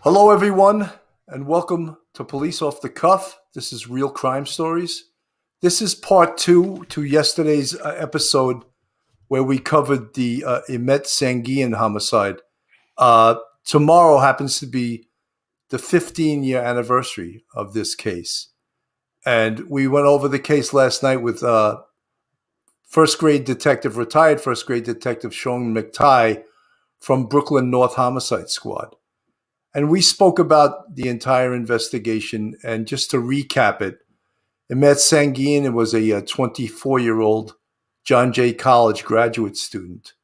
Hello, everyone, and welcome to Police Off the Cuff. This is Real Crime Stories. This is part two to yesterday's episode where we covered the Imet Sanguian homicide. Tomorrow happens to be the 15-year anniversary of this case. And we went over the case last night with retired first grade detective Sean McTighe from Brooklyn North Homicide Squad. And we spoke about the entire investigation. And just to recap it, Imet Sanguian was a 24-year-old John Jay College graduate student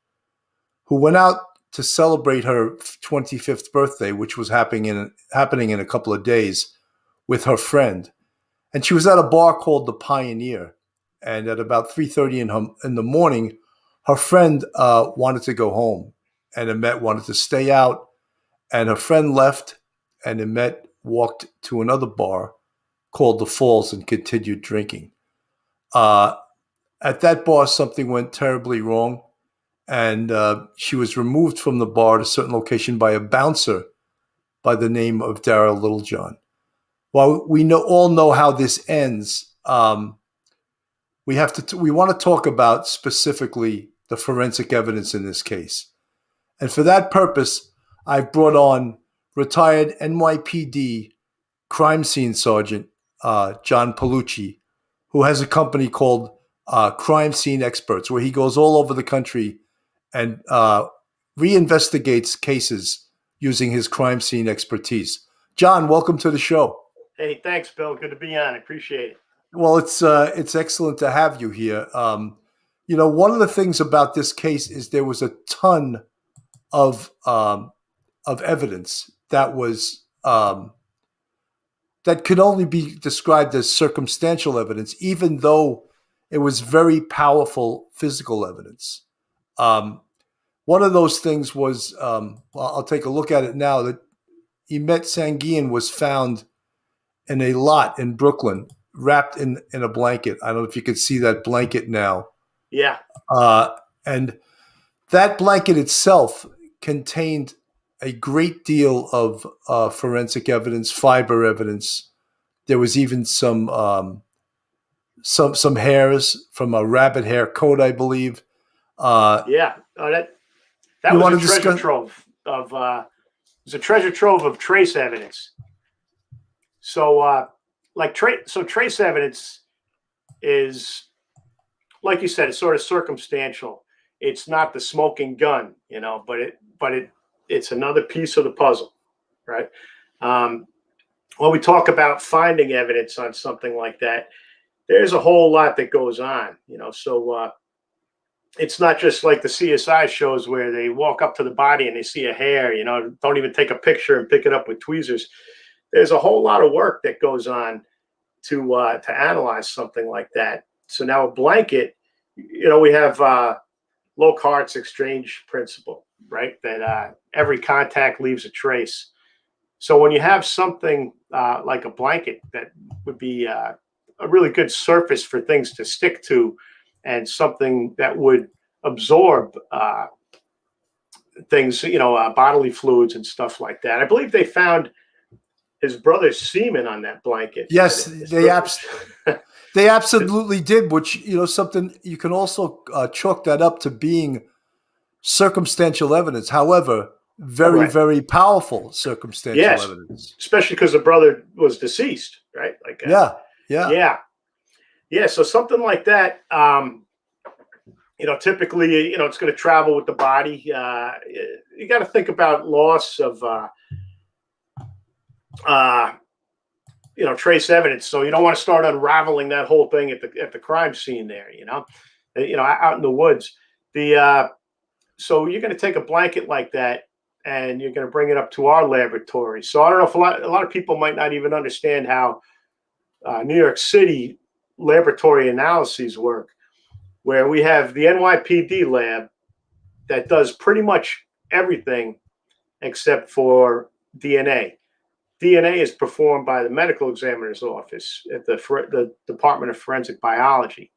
who went out to celebrate her 25th birthday, which was happening in a couple of days, with her friend. And she was at a bar called The Pioneer. And at about 3:30 in the morning, her friend wanted to go home, and Imet wanted to stay out. And her friend left, and Imet walked to another bar called The Falls and continued drinking. At that bar, something went terribly wrong, and she was removed from the bar at a certain location by a bouncer by the name of Darrell Littlejohn. While we all know how this ends, we want to talk about specifically the forensic evidence in this case. And for that purpose, I've brought on retired NYPD crime scene sergeant John Paolucci, who has a company called Crime Scene Experts, where he goes all over the country and reinvestigates cases using his crime scene expertise. John, welcome to the show. Hey, thanks, Bill. Good to be on. I appreciate it. Well, it's excellent to have you here. One of the things about this case is there was a ton of evidence that was that could only be described as circumstantial evidence, even though it was very powerful physical evidence. One of those things was, I'll take a look at it now, that Imet Sanguian was found in a lot in Brooklyn, wrapped in a blanket. I don't know if you can see that blanket now. Yeah. And that blanket itself contained a great deal of forensic evidence, fiber evidence. There was even some hairs from a rabbit hair coat, I believe. Yeah. That was a treasure trove of was a treasure trove of trace evidence. So trace evidence is, like you said, it's sort of circumstantial. It's not the smoking gun, but it's another piece of the puzzle, right? When we talk about finding evidence on something like that, there's a whole lot that goes on, so it's not just like the CSI shows where they walk up to the body and they see a hair, don't even take a picture and pick it up with tweezers. There's a whole lot of work that goes on to analyze something like that. So now a blanket, we have Locard's exchange principle, right? That every contact leaves a trace. So when you have something like a blanket, that would be a really good surface for things to stick to, and something that would absorb things, bodily fluids and stuff like that. I believe they found his brother's semen on that blanket. Yes, they absolutely did, which, something you can also chalk that up to being circumstantial evidence. However, very, very powerful circumstantial evidence. Especially because the brother was deceased, right? Yeah. So something like that, typically, it's going to travel with the body. You got to think about loss of, trace evidence. So you don't want to start unraveling that whole thing at the crime scene there, out in the woods. So you're going to take a blanket like that and you're going to bring it up to our laboratory. So I don't know if a lot of people might not even understand how New York City laboratory analyses work, where we have the NYPD lab that does pretty much everything except for DNA. DNA is performed by the medical examiner's office at the Department of Forensic Biology.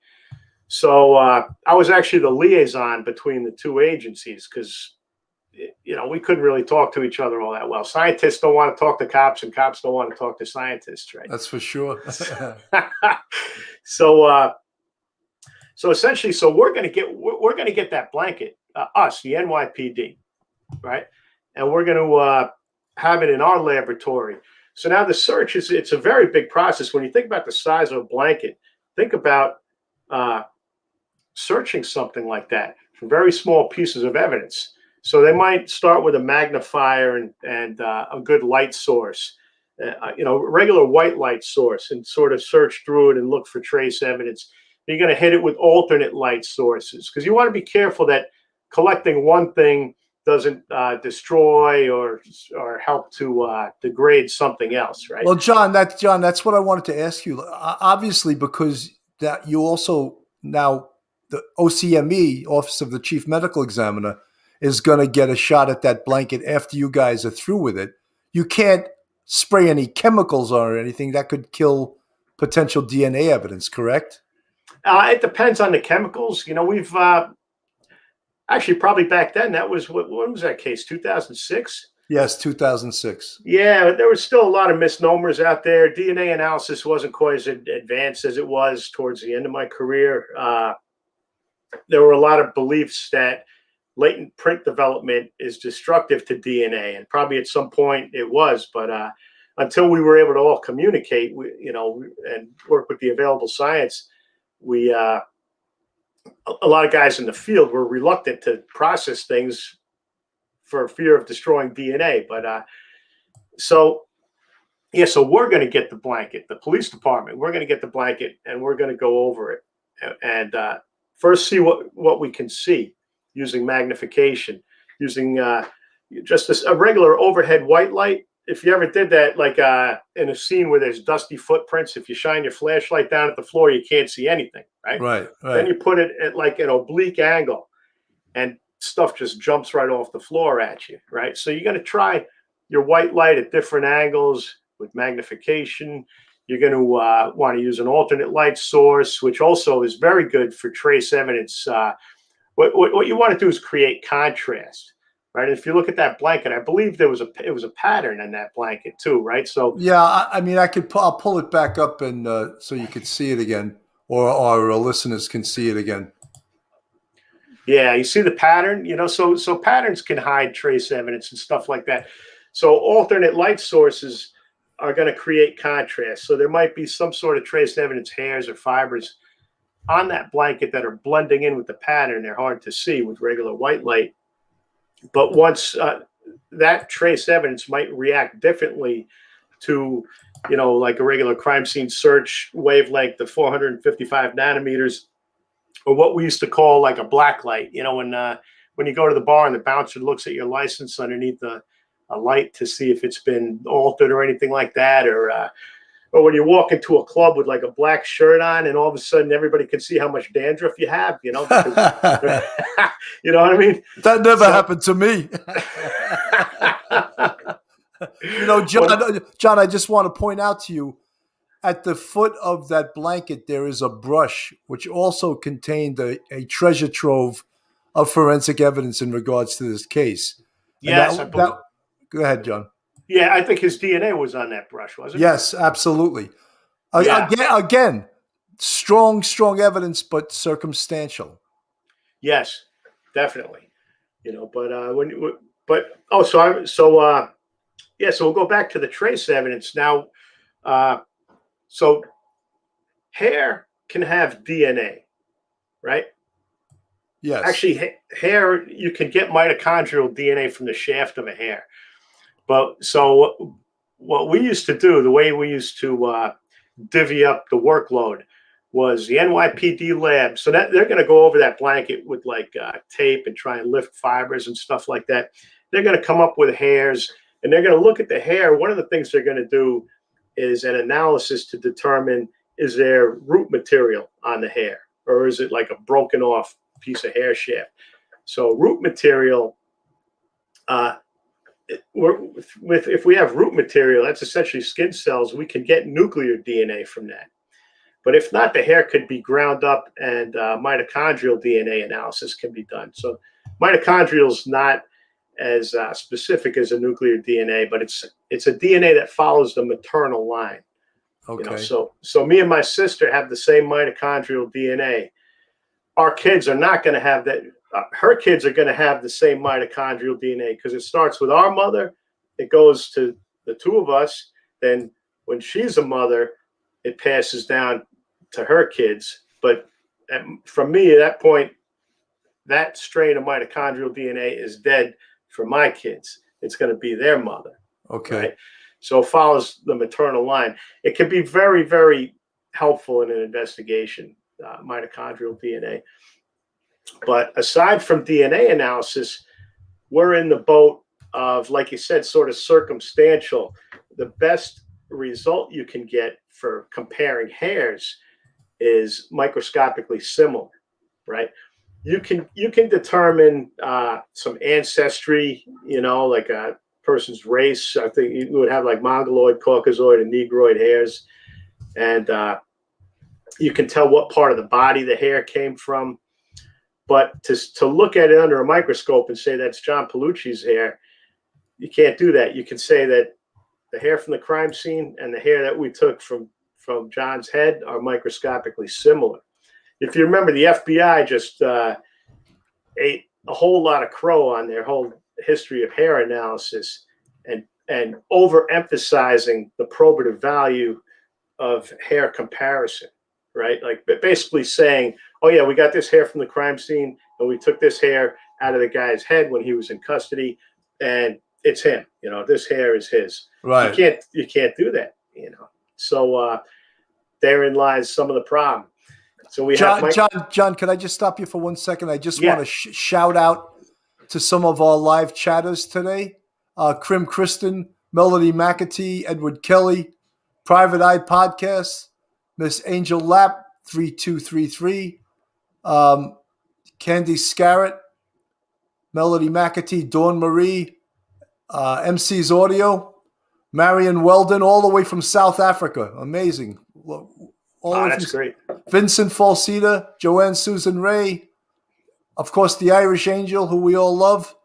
So I was actually the liaison between the two agencies because, we couldn't really talk to each other all that well. Scientists don't want to talk to cops, and cops don't want to talk to scientists, right? That's for sure. So essentially, we're going to get that blanket, us, the NYPD, right? And we're going to have it in our laboratory. So now the search it's a very big process. When you think about the size of a blanket, think about searching something like that for very small pieces of evidence. So they might start with a magnifier and a good light source, regular white light source, and sort of search through it and look for trace evidence. You're going to hit it with alternate light sources, because you want to be careful that collecting one thing doesn't destroy or help to degrade something else, right? Well, John, that's what I wanted to ask you. Obviously, because that you also now the OCME, Office of the Chief Medical Examiner, is going to get a shot at that blanket after you guys are through with it. You can't spray any chemicals or anything that could kill potential DNA evidence, correct? It depends on the chemicals. We've actually probably back then, that was when was that case? 2006? Yes, 2006. Yeah, there was still a lot of misnomers out there. DNA analysis wasn't quite as advanced as it was towards the end of my career. There were a lot of beliefs that latent print development is destructive to DNA, and probably at some point it was, but until we were able to all communicate, and work with the available science, a lot of guys in the field were reluctant to process things for fear of destroying DNA. But so we're going to get the blanket, the police department, we're going to get the blanket, and we're going to go over it and first see what we can see using magnification, using just a regular overhead white light. If you ever did that, like in a scene where there's dusty footprints, if you shine your flashlight down at the floor, you can't see anything, right? Right. Then you put it at like an oblique angle, and stuff just jumps right off the floor at you, right? So you're going to try your white light at different angles with magnification. You're going to want to use an alternate light source, which also is very good for trace evidence. What you want to do is create contrast. Right. If you look at that blanket, I believe it was a pattern in that blanket too, right? So yeah, I mean, I'll pull it back up and so you could see it again, or our listeners can see it again. Yeah, you see the pattern, so patterns can hide trace evidence and stuff like that. So alternate light sources are going to create contrast. So there might be some sort of trace evidence, hairs or fibers on that blanket that are blending in with the pattern. They're hard to see with regular white light. But once that trace evidence might react differently to, like a regular crime scene search wavelength of 455 nanometers, or what we used to call like a black light. When you go to the bar and the bouncer looks at your license underneath a light to see if it's been altered or anything like that, or when you walk into a club with like a black shirt on and all of a sudden everybody can see how much dandruff you have, because, you know what I mean? That never happened to me. John, I just want to point out to you, at the foot of that blanket, there is a brush which also contained a treasure trove of forensic evidence in regards to this case. Yes, go ahead, John. Yeah, I think his DNA was on that brush, wasn't it? Yes, absolutely. Yeah. Again, strong evidence, but circumstantial. Yes, definitely. So we'll go back to the trace evidence now. So hair can have DNA, right? Yes. Actually, hair, you can get mitochondrial DNA from the shaft of a hair. But so what we used to do, the way we used to divvy up the workload, was the NYPD lab. So that they're going to go over that blanket with like tape and try and lift fibers and stuff like that. They're going to come up with hairs, and they're going to look at the hair. One of the things they're going to do is an analysis to determine, is there root material on the hair, or is it like a broken off piece of hair shaft? So root material, if we have root material, that's essentially skin cells. We can get nuclear DNA from that. But if not, the hair could be ground up, and mitochondrial DNA analysis can be done. So mitochondrial is not as specific as a nuclear DNA, but it's a DNA that follows the maternal line. Okay. So me and my sister have the same mitochondrial DNA. Our kids are not going to have that. Her kids are going to have the same mitochondrial DNA because it starts with our mother. It goes to the two of us. Then when she's a mother, it passes down to her kids. But from me, at that point, that strain of mitochondrial DNA is dead for my kids. It's going to be their mother. Okay. Right? So it follows the maternal line. It can be very, very helpful in an investigation, mitochondrial DNA. But aside from DNA analysis, we're in the boat of, like you said, sort of circumstantial. The best result you can get for comparing hairs is microscopically similar, right? You can determine some ancestry, like a person's race. I think you would have like Mongoloid, Caucasoid, and Negroid hairs, and you can tell what part of the body the hair came from. But to look at it under a microscope and say that's John Paolucci's hair, you can't do that. You can say that the hair from the crime scene and the hair that we took from John's head are microscopically similar. If you remember, the FBI just ate a whole lot of crow on their whole history of hair analysis and overemphasizing the probative value of hair comparison, right? Like basically saying, oh yeah, we got this hair from the crime scene and we took this hair out of the guy's head when he was in custody and it's him, this hair is his. Right. You can't do that, So therein lies some of the problem. So we have John, can I just stop you for 1 second? I just want to shout out to some of our live chatters today. Krim Kristen, Melody McAtee, Edward Kelly, Private Eye Podcast, Miss Angel Lapp, 3233, Candy Scarrett, Melody McAtee, Dawn Marie, MC's Audio, Marion Weldon, all the way from South Africa. Amazing. That's great. Vincent Falsita, Joanne Susan Ray, of course, the Irish Angel, who we all love.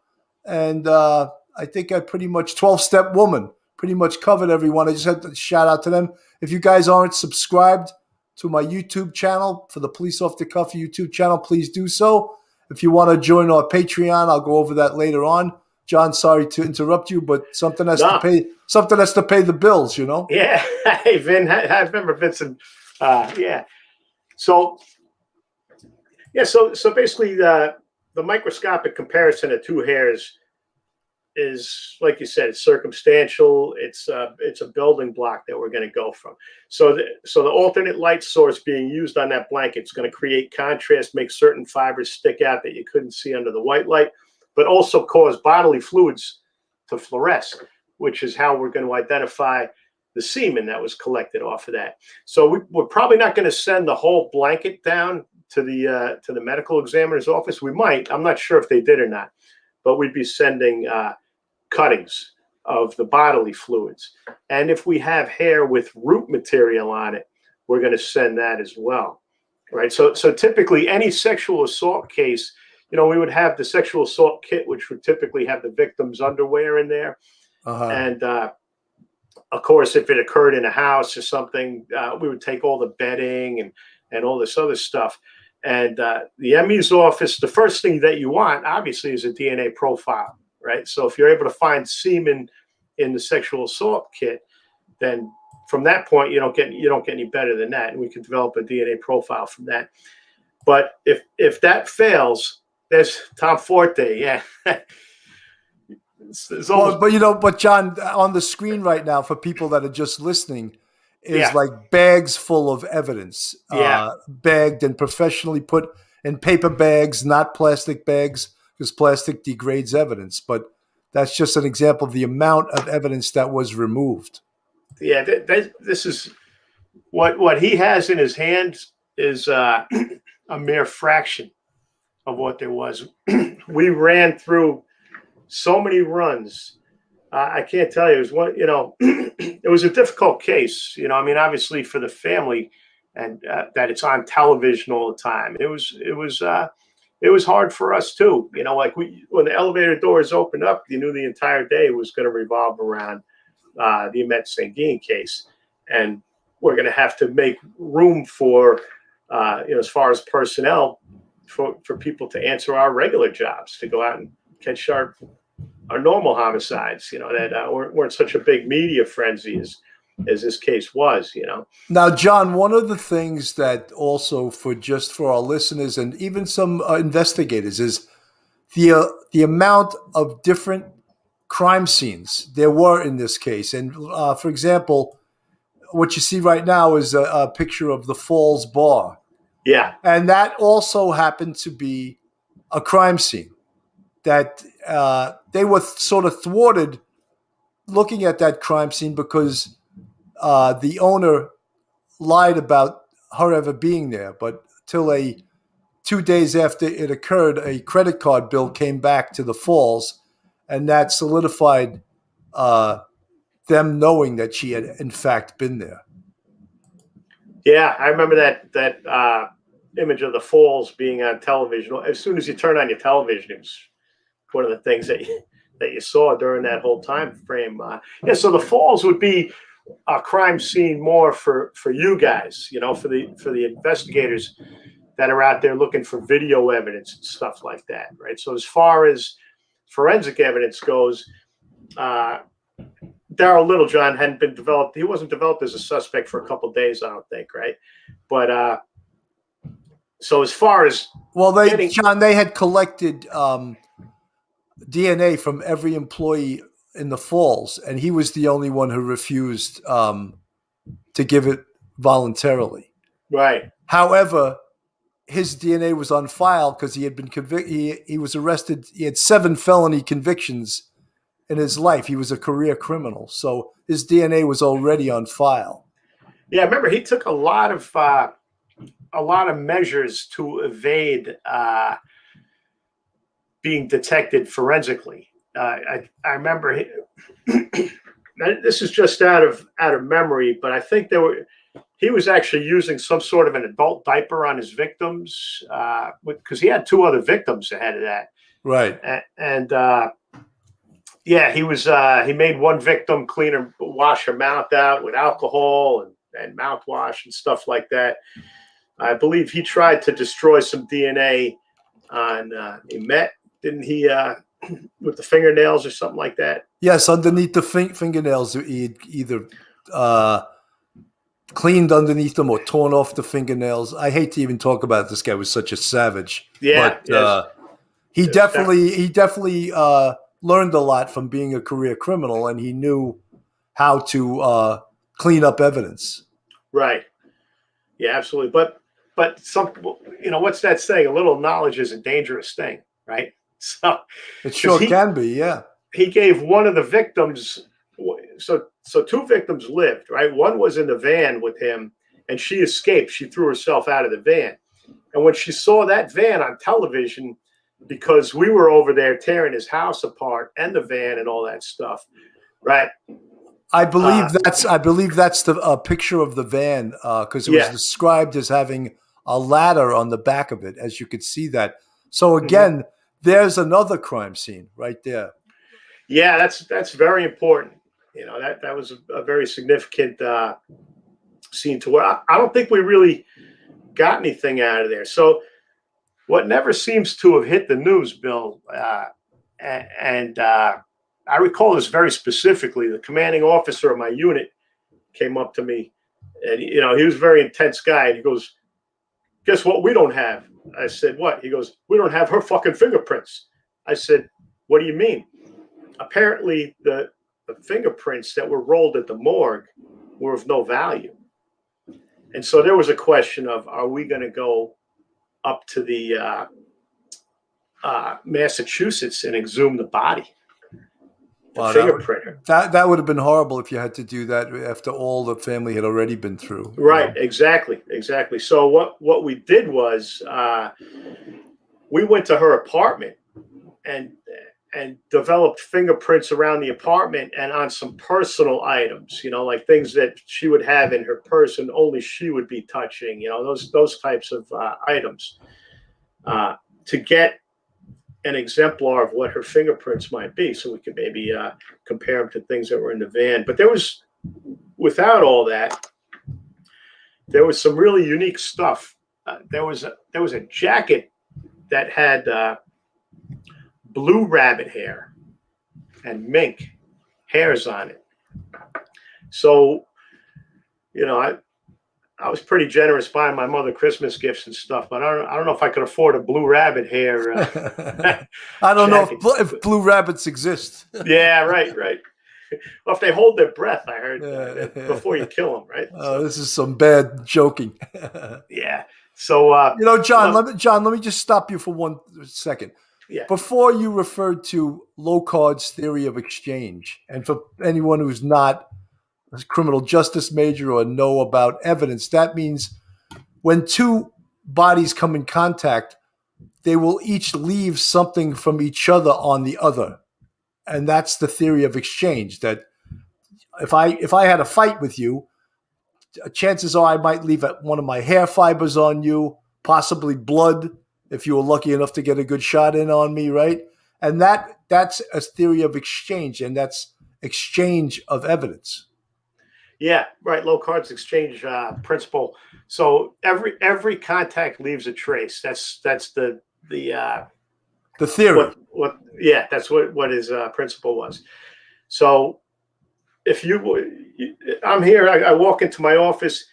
And I think I pretty much, 12-Step Woman, pretty much covered everyone. I just had to shout out to them. If you guys aren't subscribed to my YouTube channel, for the Police Off the Cuff YouTube channel, please do so. If you want to join our Patreon, I'll go over that later on. John, sorry to interrupt you, but something has to pay the bills, Yeah. Hey, Vin, I remember Vincent. So basically the microscopic comparison of two hairs is, like you said, it's circumstantial. It's a building block that we're going to go from. So the alternate light source being used on that blanket is going to create contrast, make certain fibers stick out that you couldn't see under the white light, but also cause bodily fluids to fluoresce, which is how we're going to identify the semen that was collected off of that. So we're probably not going to send the whole blanket down to the medical examiner's office. We might. I'm not sure if they did or not, but we'd be sending cuttings of the bodily fluids. And if we have hair with root material on it, we're going to send that as well, right? So typically any sexual assault case, we would have the sexual assault kit, which would typically have the victim's underwear in there. And of course, if it occurred in a house or something, we would take all the bedding and all this other stuff. And the ME's office, the first thing that you want, obviously, is a DNA profile, right? So if you're able to find semen in the sexual assault kit, then from that point, you don't get any better than that, and we can develop a DNA profile from that. But if that fails, there's Tom Forte, yeah. But John, on the screen right now, for people that are just listening, is like bags full of evidence, bagged and professionally put in paper bags, not plastic bags, because plastic degrades evidence. But that's just an example of the amount of evidence that was removed. Yeah, this is what he has in his hands is a mere fraction of what there was. We ran through so many runs. I can't tell you. It was one, it was a difficult case. Obviously for the family, and that it's on television all the time. It was it was hard for us too. Like when the elevator doors opened up, you knew the entire day was going to revolve around the Ahmet Senguin case, and we're going to have to make room for, as far as personnel, for people to answer our regular jobs, to go out and catch our normal homicides, that weren't such a big media frenzy as this case was, Now, John, one of the things that also for our listeners and even some investigators is the amount of different crime scenes there were in this case. And for example, what you see right now is a picture of the Falls Bar. Yeah. And that also happened to be a crime scene that they were sort of thwarted looking at that crime scene because the owner lied about her ever being there. But till 2 days after it occurred, a credit card bill came back to the Falls, and that solidified them knowing that she had in fact been there. Yeah, I remember that image of the Falls being on television. As soon as you turn on your television, it was one of the things that you saw during that whole time frame. So the Falls would be a crime scene more for you guys, for the investigators that are out there looking for video evidence and stuff like that, right? So as far as forensic evidence goes, Daryl Littlejohn hadn't been developed. He wasn't developed as a suspect for a couple of days, I don't think, right? But so as far as they had collected DNA from every employee in the Falls, and he was the only one who refused to give it voluntarily. Right. However, his DNA was on file because he had been convicted. He was arrested. He had 7 felony convictions in his life. He was a career criminal, so his DNA was already on file. Yeah, remember he took a lot of measures to evade being detected forensically. I remember this is just out of memory, but I think he was actually using some sort of an adult diaper on his victims because he had 2 other victims ahead of that. Right. And he made one victim wash her mouth out with alcohol and mouthwash and stuff like that. I believe he tried to destroy some DNA on Ahmet, didn't he? With the fingernails or something like that. Yes, underneath the fingernails, he either cleaned underneath them or torn off the fingernails. I hate to even talk about it. This guy was such a savage. Yeah, but he definitely learned a lot from being a career criminal, and he knew how to clean up evidence. Right. Yeah, absolutely. But some, what's that saying? A little knowledge is a dangerous thing, right? So it sure can be. Yeah. He gave one of the victims. So 2 victims lived, right? One was in the van with him, and she escaped. She threw herself out of the van. And when she saw that van on television, because we were over there tearing his house apart and the van and all that stuff, right? I believe that's the picture of the van because it was described as having a ladder on the back of it, as you could see that. So again, there's another crime scene right there. Yeah, that's very important. That was a very significant scene to where I don't think we really got anything out of there. So what never seems to have hit the news, Bill, and I recall this very specifically. The commanding officer of my unit came up to me, and he was a very intense guy. And he goes, "Guess what? We don't have." I said, "What?" He goes, "We don't have her fucking fingerprints." I said, "What do you mean?" Apparently, the fingerprints that were rolled at the morgue were of no value, and so there was a question of, are we going to go up to the Massachusetts and exhume the body? Fingerprinter. That would have been horrible if you had to do that after all the family had already been through. Right, exactly. So what we did was we went to her apartment and developed fingerprints around the apartment and on some personal items, like things that she would have in her purse and only she would be touching, those types of items to get an exemplar of what her fingerprints might be, so we could maybe compare them to things that were in the van. But without all that, there was some really unique stuff. There was a jacket that had blue rabbit hair and mink hairs on it. So, I was pretty generous buying my mother Christmas gifts and stuff, but I don't know if I could afford a blue rabbit hair. I don't know if blue rabbits exist. Yeah, right. Well, if they hold their breath, I heard before you kill them, right? Oh, this is some bad joking. Yeah. So, John, let me just stop you for 1 second. Yeah. Before you referred to Locard's theory of exchange, and for anyone who's not a criminal justice major or know about evidence, that means when two bodies come in contact, they will each leave something from each other on the other. And that's the theory of exchange, that if I had a fight with you, chances are I might leave one of my hair fibers on you, possibly blood, if you were lucky enough to get a good shot in on me, right? And that's a theory of exchange, and that's exchange of evidence. Yeah, right. Locard's exchange principle. So every contact leaves a trace. That's the theory. That's what his principle was. So if I'm here, I walk into my office,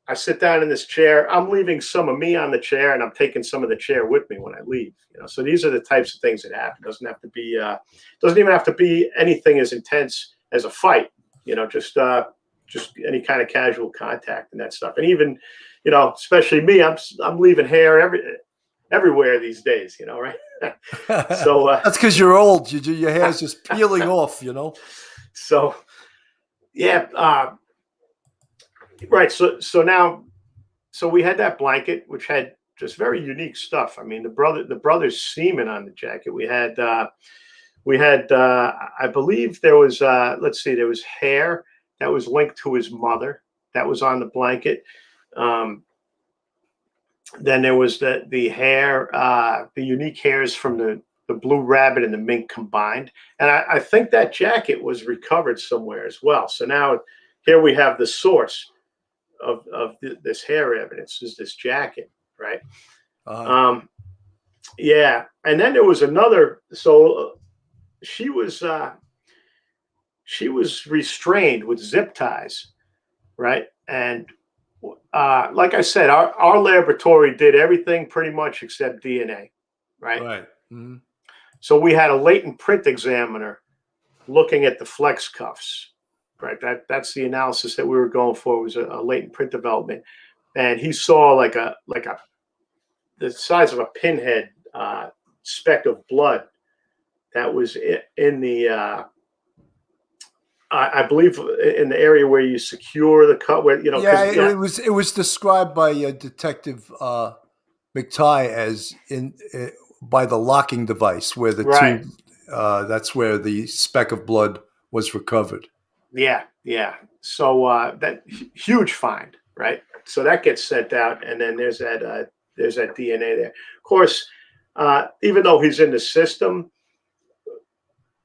I sit down in this chair, I'm leaving some of me on the chair, and I'm taking some of the chair with me when I leave. So these are the types of things that happen. Doesn't even have to be anything as intense as a fight. Just any kind of casual contact and that stuff. And even, especially me, I'm leaving hair everywhere these days, right? So that's because you're old. Your hair's just peeling off, So, yeah, right. So we had that blanket, which had just very unique stuff. I mean, the brother's semen on the jacket. We had, I believe there was, there was hair that was linked to his mother that was on the blanket. Then there was the hair, the unique hairs from the blue rabbit and the mink combined. And I think that jacket was recovered somewhere as well. So now here we have the source of this hair evidence, is this jacket, right? Yeah. And then there was another, so she was restrained with zip ties, right? And like I said, our laboratory did everything pretty much except DNA, right? Right. Mm-hmm. So we had a latent print examiner looking at the flex cuffs, right? That's the analysis that we were going for, was a latent print development. And he saw the size of a pinhead speck of blood that was in the I believe in the area where you secure the cut, where it was described by Detective McTighe as by the locking device, where the two that's where the speck of blood was recovered. Yeah. So that huge find, right? So that gets sent out, and then there's that DNA there. Of course, even though he's in the system,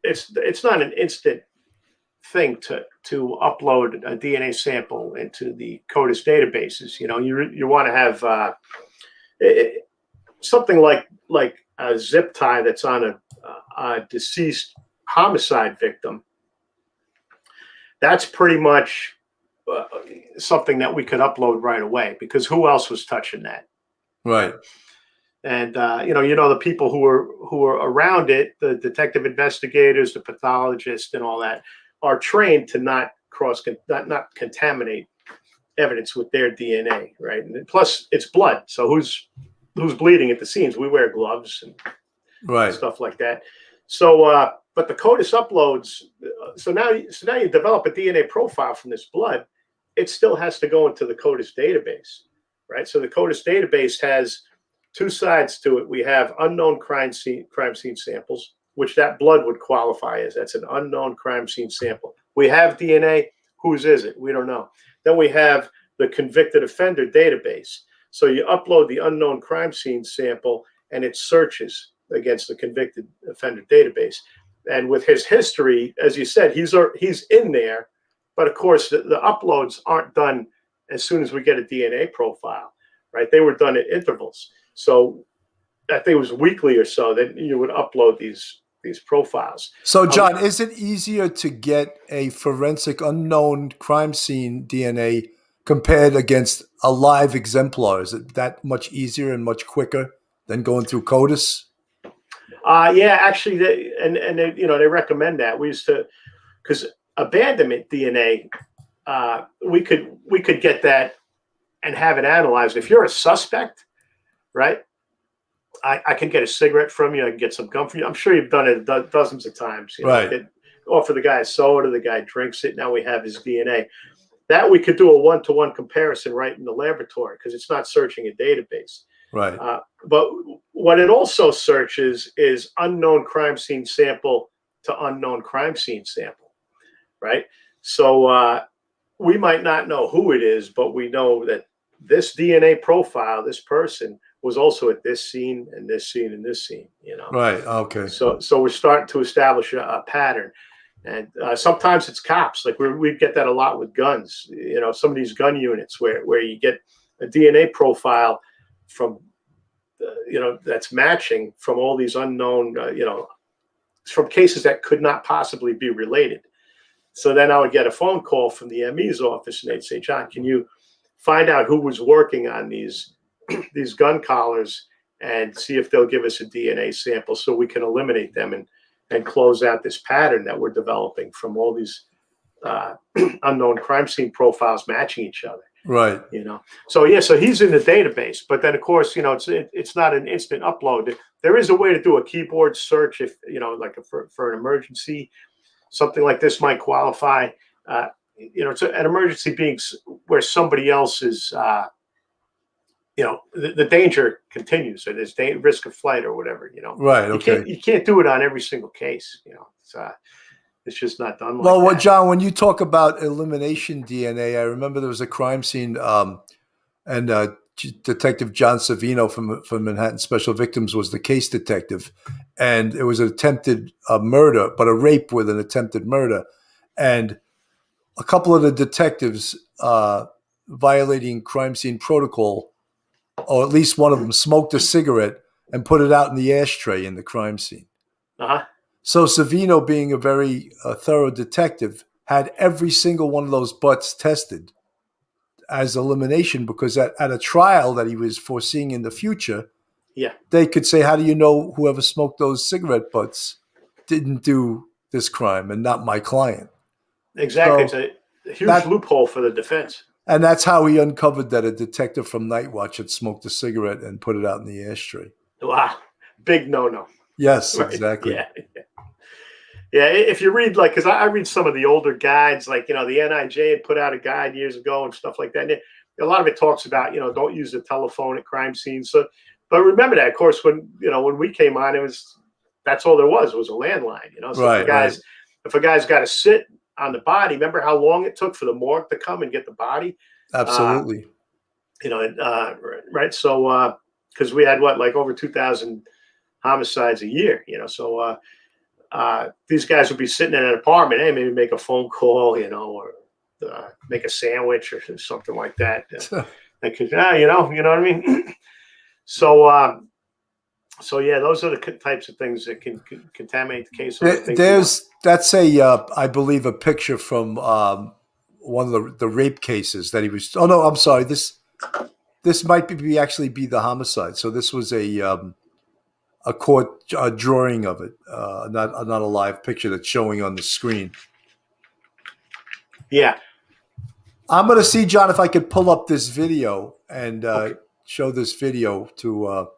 it's not an instant thing to upload a DNA sample into the CODIS databases. You want to have something like a zip tie that's on a deceased homicide victim. That's pretty much something that we could upload right away, because who else was touching that? Right. And the people who were around it, the detective investigators, the pathologists, and all that, are trained to not contaminate evidence with their DNA, right? And plus, it's blood, so who's bleeding at the scenes? We wear gloves and stuff like that. So, but the CODIS uploads. So now you develop a DNA profile from this blood. It still has to go into the CODIS database, right? So the CODIS database has two sides to it. We have unknown crime scene samples, which that blood would qualify as. That's an unknown crime scene sample. We have DNA. Whose is it? We don't know. Then we have the convicted offender database. So you upload the unknown crime scene sample and it searches against the convicted offender database. And with his history, as you said, he's in there, but of course the uploads aren't done as soon as we get a DNA profile, right? They were done at intervals. So I think it was weekly or so that you would upload these profiles. So, John, is it easier to get a forensic unknown crime scene DNA compared against a live exemplar? Is it that much easier and much quicker than going through CODIS? Yeah, actually, they recommend that. We used to, because abandonment DNA, we could get that and have it analyzed. If you're a suspect, right? I can get a cigarette from you. I can get some gum from you. I'm sure you've done it dozens of times. Right. Offer the guy a soda. The guy drinks it. Now we have his DNA. That we could do a one-to-one comparison right in the laboratory because it's not searching a database. Right. But what it also searches is unknown crime scene sample to unknown crime scene sample. Right. So we might not know who it is, but we know that this DNA profile, this person, was also at this scene and this scene and this scene, Right. Okay. So we're starting to establish a pattern. And sometimes it's cops. Like we get that a lot with guns, some of these gun units where you get a DNA profile from, that's matching from all these unknown, from cases that could not possibly be related. So then I would get a phone call from the ME's office and they'd say, John, can you find out who was working on these gun collars and see if they'll give us a DNA sample so we can eliminate them and close out this pattern that we're developing from all these unknown crime scene profiles matching each other. Right. So he's in the database, but then of course, it's not an instant upload. There is a way to do a keyboard search if, like for an emergency, something like this might qualify. It's an emergency being where somebody else is, the danger continues, or there's risk of flight or whatever, Right. Okay. You can't do it on every single case, it's just not done like well, that. John, when you talk about elimination DNA, I remember there was a crime scene and Detective John Savino from Manhattan Special Victims was the case detective. And it was an attempted murder, but a rape with an attempted murder. And a couple of the detectives violating crime scene protocol, or at least one of them, smoked a cigarette and put it out in the ashtray in the crime scene. Uh-huh. So Savino, being a very thorough detective, had every single one of those butts tested as elimination because at a trial that he was foreseeing in the future, they could say, how do you know whoever smoked those cigarette butts didn't do this crime and not my client? Exactly. So it's a huge loophole for the defense. And that's how he uncovered that a detective from Night Watch had smoked a cigarette and put it out in the ashtray. Wow. Big no-no. Yes, right? Exactly. Yeah, if you read, because I read some of the older guides, like, the NIJ had put out a guide years ago and stuff like that. And a lot of it talks about, don't use the telephone at crime scenes. So, but remember that, of course, when we came on, that's all there was a landline, So right, if a guy's got to sit on the body, remember how long it took for the morgue to come and get the body? Absolutely. Right. So, because we had over 2,000 homicides a year, so these guys would be sitting in an apartment, hey, maybe make a phone call, or make a sandwich or something like that. Because, you know what I mean? So yeah, those are the types of things that can contaminate the case. That's I believe a picture from one of the rape cases that he was. Oh no, I'm sorry. This might be the homicide. So this was a court drawing of it, not a live picture that's showing on the screen. Yeah, I'm going to see, John, if I could pull up this video and show this video to.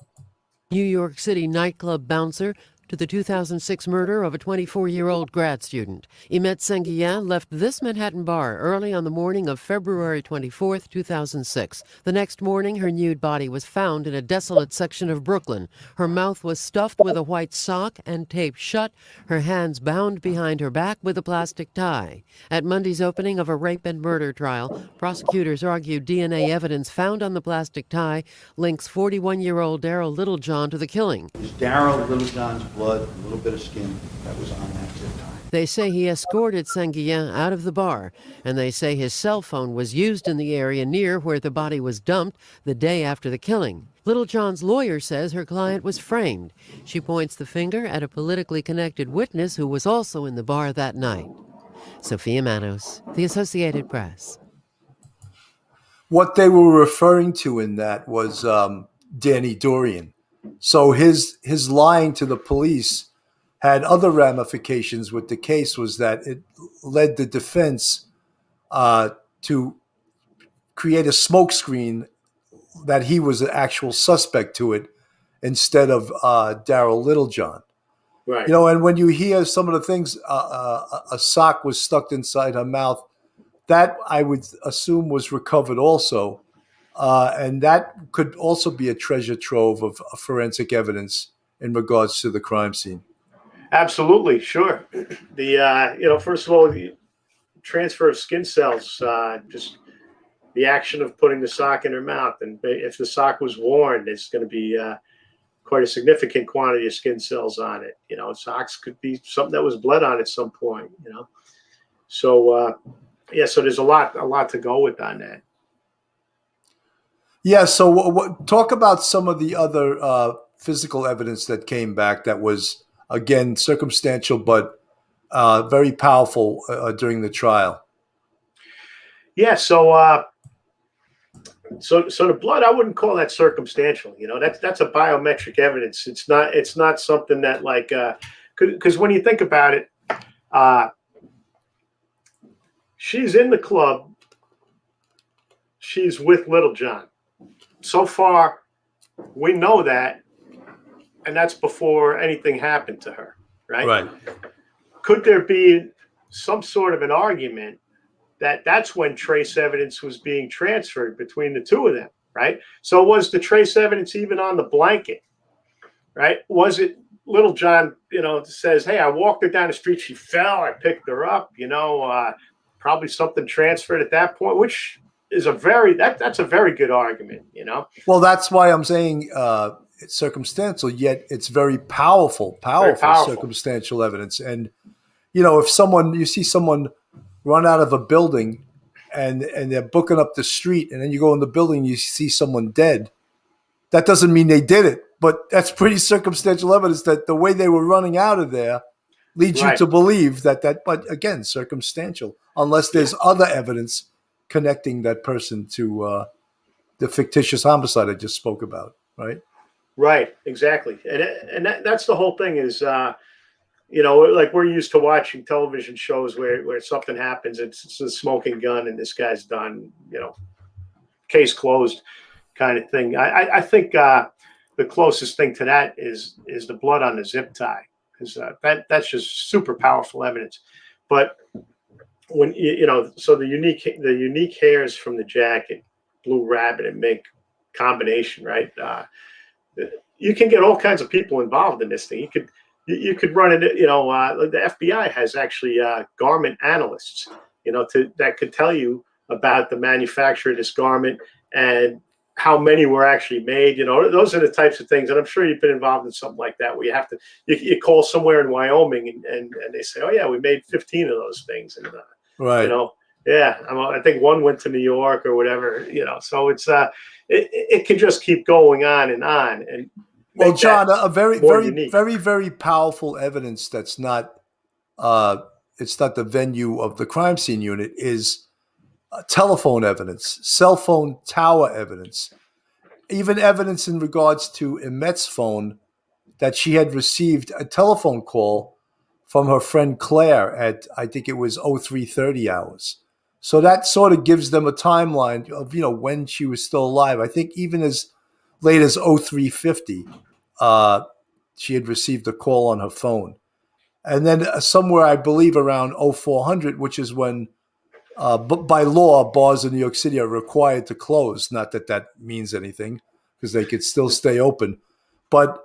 New York City nightclub bouncer to the 2006 murder of a 24-year-old grad student. Imette Senguian left this Manhattan bar early on the morning of February 24, 2006. The next morning, her nude body was found in a desolate section of Brooklyn. Her mouth was stuffed with a white sock and taped shut, her hands bound behind her back with a plastic tie. At Monday's opening of a rape and murder trial, prosecutors argued DNA evidence found on the plastic tie links 41-year-old Darrell Littlejohn to the killing. It was Darrell Littlejohn's blood, a little bit of skin that was on that zip tie. They say he escorted Senguian out of the bar, and they say his cell phone was used in the area near where the body was dumped the day after the killing. Littlejohn's lawyer says her client was framed. She points the finger at a politically connected witness who was also in the bar that night. Sophia Manos, The Associated Press. What they were referring to in that was Danny Dorian. So his lying to the police had other ramifications with the case, was that it led the defense to create a smokescreen that he was an actual suspect to it instead of Darrell Littlejohn. Right. You know, and when you hear some of the things, a sock was stuck inside her mouth, that I would assume was recovered also. And that could also be a treasure trove of forensic evidence in regards to the crime scene. Absolutely, sure. First of all, the transfer of skin cells, just the action of putting the sock in her mouth. And if the sock was worn, it's going to be quite a significant quantity of skin cells on it. You know, socks could be something that was bled on at some point, you know. So, so there's a lot to go with on that. Yeah, so talk about some of the other physical evidence that came back that was, again, circumstantial but very powerful during the trial. Yeah, so the blood, I wouldn't call that circumstantial. You know, that's a biometric evidence. It's not something that, like, because when you think about it, she's in the club, she's with Littlejohn. So far, we know that, and that's before anything happened to her, right? Right. Could there be some sort of an argument that that's when trace evidence was being transferred between the two of them, right? So was the trace evidence even on the blanket, right? Was it Littlejohn, says, hey, I walked her down the street, she fell, I picked her up, probably something transferred at that point, which is that's a very good argument, you know? Well, that's why I'm saying it's circumstantial, yet it's very powerful circumstantial evidence. And, if you see someone run out of a building and they're booking up the street, and then you go in the building, you see someone dead, that doesn't mean they did it, but that's pretty circumstantial evidence that the way they were running out of there leads you to believe that, but again, circumstantial, unless there's other evidence connecting that person to the fictitious homicide I just spoke about, right? Right, exactly. And that's the whole thing is, like we're used to watching television shows where something happens, it's a smoking gun and this guy's done, case closed kind of thing. I think the closest thing to that is the blood on the zip tie, because that's just super powerful evidence. But when so the unique hairs from the jacket, Blue Rabbit and Mink combination, right? You can get all kinds of people involved in this thing. You could run into, the FBI has actually garment analysts, that could tell you about the manufacture of this garment and how many were actually made. Those are the types of things. And I'm sure you've been involved in something like that, where you have to, you call somewhere in Wyoming and they say, oh yeah, we made 15 of those things. And, right. I think one went to New York or whatever, so it's, it can just keep going on. And well, John, a very, very, unique. very, very powerful evidence that's not, it's not the venue of the crime scene unit, is telephone evidence, cell phone tower evidence, even evidence in regards to Imette's phone, that she had received a telephone call from her friend Claire at, I think it was 03:30 hours. So that sort of gives them a timeline of, when she was still alive. I think even as late as 03:50, she had received a call on her phone. And then somewhere, I believe around 0400, which is when by law, bars in New York City are required to close. Not that that means anything, because they could still stay open. But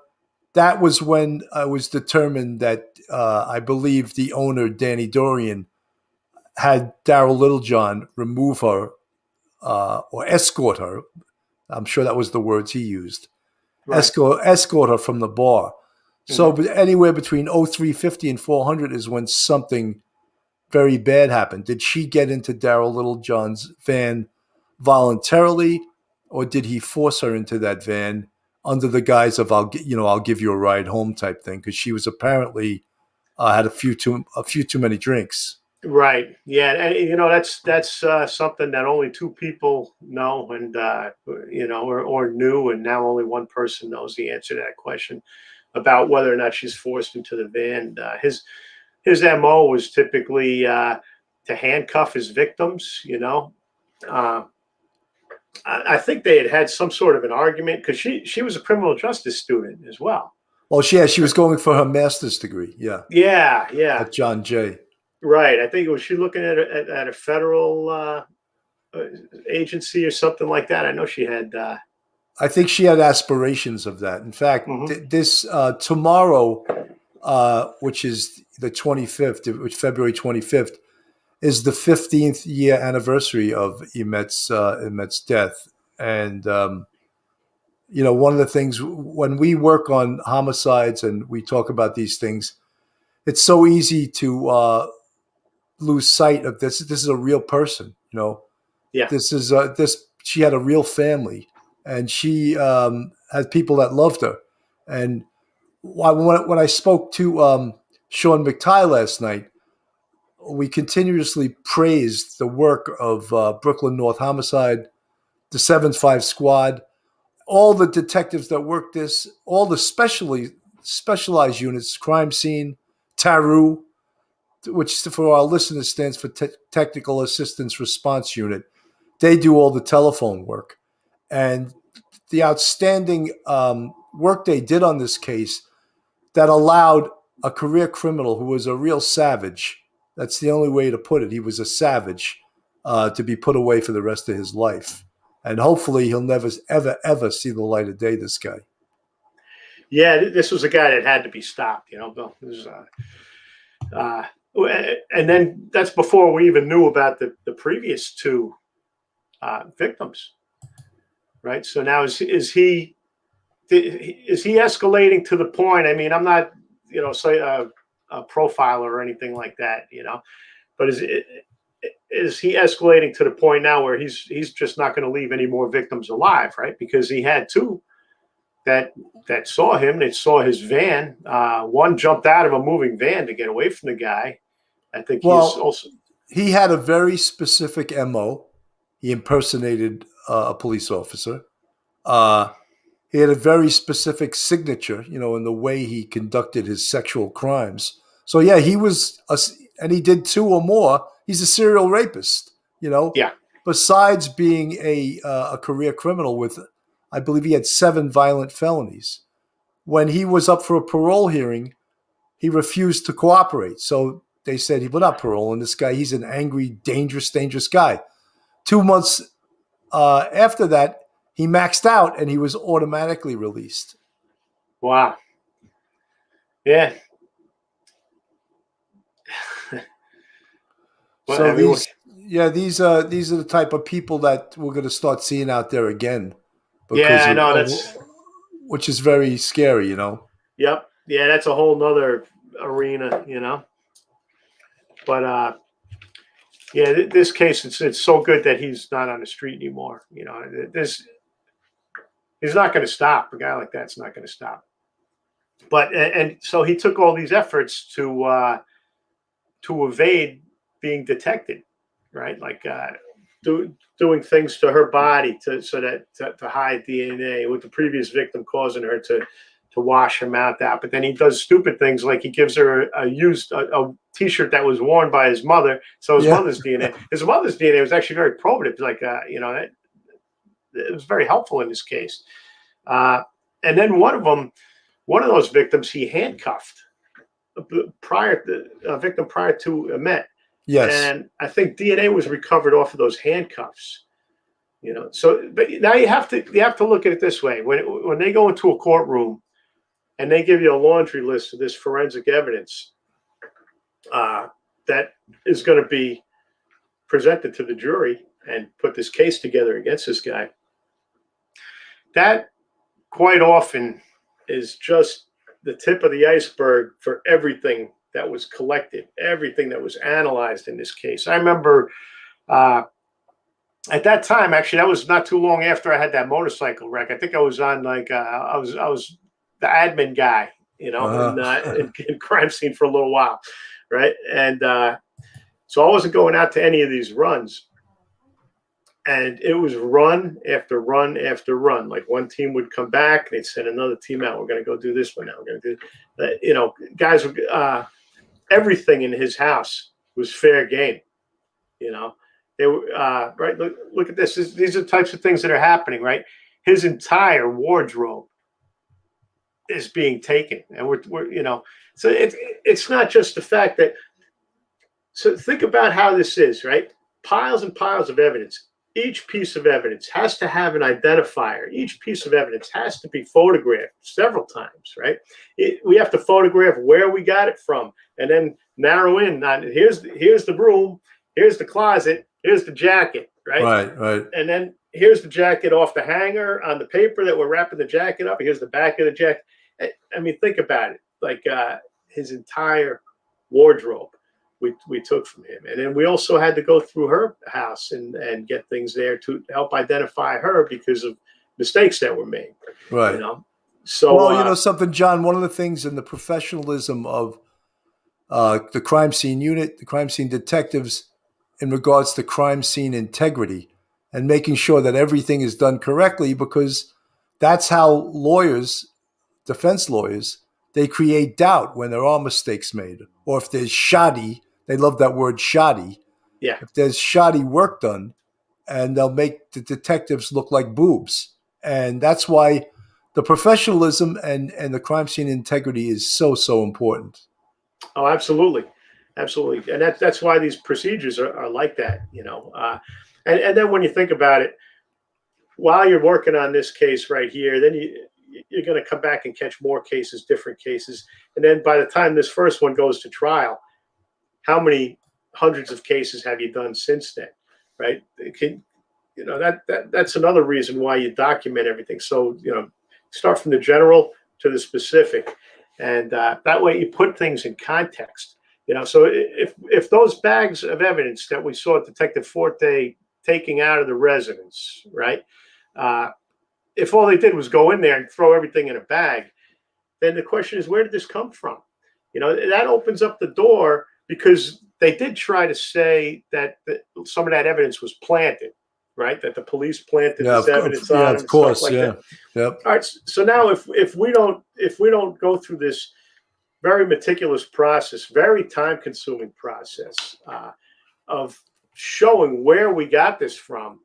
that was when it was determined that I believe the owner, Danny Dorian, had Daryl Littlejohn remove her or escort her. I'm sure that was the words he used. Right. Escort her from the bar. So anywhere between 0350 and 400 is when something very bad happened. Did she get into Daryl Littlejohn's van voluntarily, or did he force her into that van under the guise of I'll give you a ride home type thing? Because she was apparently had a few too many drinks. Right. Yeah. And that's something that only two people know, and or knew, and now only one person knows the answer to that question about whether or not she's forced into the van. His MO was typically to handcuff his victims. I think they had some sort of an argument, because she was a criminal justice student as well. Well, she was going for her master's degree. Yeah. At John Jay. Right. I think she looking at a federal agency or something like that. I know she had. I think she had aspirations of that. In fact, this tomorrow, which is the 25th, which February 25th, is the 15th year anniversary of Emet's death. And one of the things when we work on homicides and we talk about these things, it's so easy to lose sight of this. This is a real person, Yeah. She had a real family, and she had people that loved her. And when I spoke to Sean McTighe last night, we continuously praised the work of Brooklyn North Homicide, the 7-5 Squad, all the detectives that worked this, all the specialized units, crime scene, TARU, which for our listeners stands for Technical Assistance Response Unit. They do all the telephone work. And the outstanding work they did on this case that allowed a career criminal who was a real savage, that's the only way to put it, he was a savage, to be put away for the rest of his life. And hopefully he'll never, ever, ever see the light of day, this guy. Yeah, this was a guy that had to be stopped, Bill. And then that's before we even knew about the previous two victims, right? So now is he escalating to the point? I mean, I'm not, say a profiler or anything like that, but is he escalating to the point now where he's just not going to leave any more victims alive, right? Because he had two that saw him. They saw his van. One jumped out of a moving van to get away from the guy. I think he had a very specific MO. He impersonated a police officer. He had a very specific signature, in the way he conducted his sexual crimes. So yeah, he was, and he did two or more. He's a serial rapist, Yeah. Besides being a career criminal with, I believe he had 7 violent felonies. When he was up for a parole hearing, he refused to cooperate. So they said, we're not paroling this guy. He's an angry, dangerous guy. 2 months after that, he maxed out and he was automatically released. Wow. Yeah. So these are the type of people that we're going to start seeing out there again. Yeah, I know which is very scary, Yep. Yeah, that's a whole nother arena, But this case, it's so good that he's not on the street anymore. He's not going to stop. A guy like that's not going to stop. But and so he took all these efforts to evade being detected, right? Like doing things to her body to hide DNA, with the previous victim causing her to wash her mouth out. But then he does stupid things, like he gives her a T-shirt that was worn by his mother. So his mother's DNA. His mother's DNA was actually very probative. Like it was very helpful in this case. And then one of them one of those victims he handcuffed a victim prior to Emmett. Yes. And I think DNA was recovered off of those handcuffs. So but now you have to look at it this way. When they go into a courtroom and they give you a laundry list of this forensic evidence that is going to be presented to the jury and put this case together against this guy, that quite often is just the tip of the iceberg for everything that was collected, everything that was analyzed in this case. I remember at that time, actually, that was not too long after I had that motorcycle wreck. I think I was on I was the admin guy, in crime scene for a little while, right? And so I wasn't going out to any of these runs. And it was run after run after run. Like one team would come back, they'd send another team out. We're going to go do this one now. We're going to do, guys, everything in his house was fair game. They were right. Look at this. These are the types of things that are happening, right? His entire wardrobe is being taken, and we're so it's not just the fact that. So think about how this is, right? Piles and piles of evidence. Each piece of evidence has to have an identifier. Each piece of evidence has to be photographed several times, right? We have to photograph where we got it from, and then narrow in on here's the room, here's the closet, here's the jacket, right? Right. And then here's the jacket off the hanger on the paper that we're wrapping the jacket up. Here's the back of the jacket. I mean, think about it. Like his entire wardrobe. We took from him. And then we also had to go through her house and get things there to help identify her because of mistakes that were made. Right. So, well, something, John, one of the things in the professionalism of the crime scene unit, the crime scene detectives, in regards to crime scene integrity and making sure that everything is done correctly, because that's how lawyers, defense lawyers, they create doubt when there are mistakes made, or if there's shoddy. They love that word, shoddy. Yeah. If there's shoddy work done, and they'll make the detectives look like boobs. And that's why the professionalism and the crime scene integrity is so important. Oh, absolutely. Absolutely. And that's why these procedures are like that, and then when you think about it, while you're working on this case right here, then you're going to come back and catch more cases, different cases. And then by the time this first one goes to trial, how many hundreds of cases have you done since then, right? That's another reason why you document everything. So, start from the general to the specific. And that way you put things in context. So if those bags of evidence that we saw Detective Forte taking out of the residence, right? If all they did was go in there and throw everything in a bag, then the question is, where did this come from? That opens up the door, because they did try to say that some of that evidence was planted, right? That the police planted this evidence on. Of course, like that. Yep. All right. So now, if we don't go through this very meticulous process, very time-consuming process of showing where we got this from,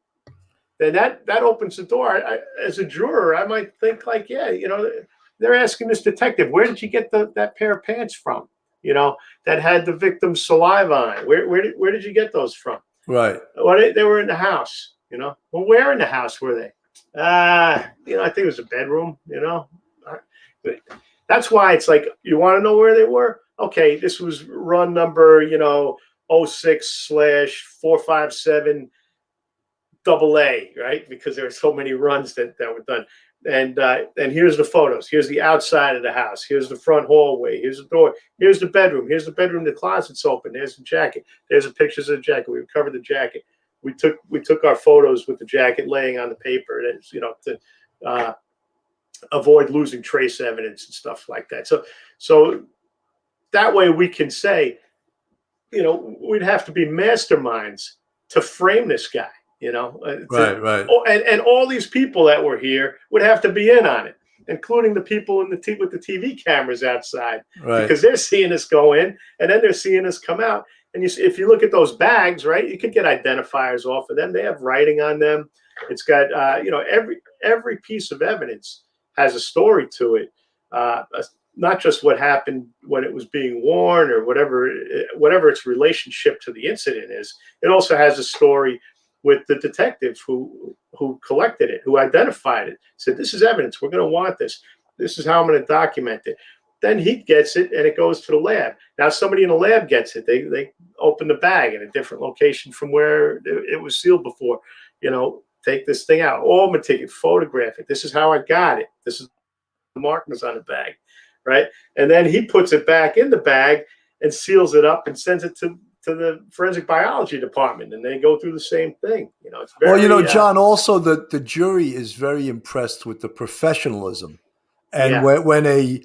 then that opens the door. As a juror, I might think like, they're asking this detective, where did you get that pair of pants from? That had the victim's saliva on it. Where did you get those from? Right. Well, they were in the house. Well, where in the house were they? I think it was a bedroom. But that's why it's like, you want to know where they were? Okay, this was run number 06/457 AA, right? Because there are so many runs that were done. And here's the photos. Here's the outside of the house. Here's the front hallway. Here's the door. Here's the bedroom. Here's the bedroom. The closet's open. There's the jacket. There's the pictures of the jacket. We covered the jacket. We took our photos with the jacket laying on the paper, to avoid losing trace evidence and stuff like that. So that way we can say, we'd have to be masterminds to frame this guy. Right. And all these people that were here would have to be in on it, including the people with the TV cameras outside, right? Because they're seeing us go in, and then they're seeing us come out. And if you look at those bags, right, you could get identifiers off of them. They have writing on them. It's got every piece of evidence has a story to it. not just what happened when it was being worn or whatever its relationship to the incident is. It also has a story with the detective who collected it, who identified it, said, this is evidence. We're going to want this. This is how I'm going to document it. Then he gets it and it goes to the lab. Now somebody in the lab gets it. They open the bag in a different location from where it was sealed before. Take this thing out. Oh, I'm going to take it, photograph it. This is how I got it. This is the markings on the bag, right? And then he puts it back in the bag and seals it up and sends it to the forensic biology department, and they go through the same thing. It's very, John, also the jury is very impressed with the professionalism. And when a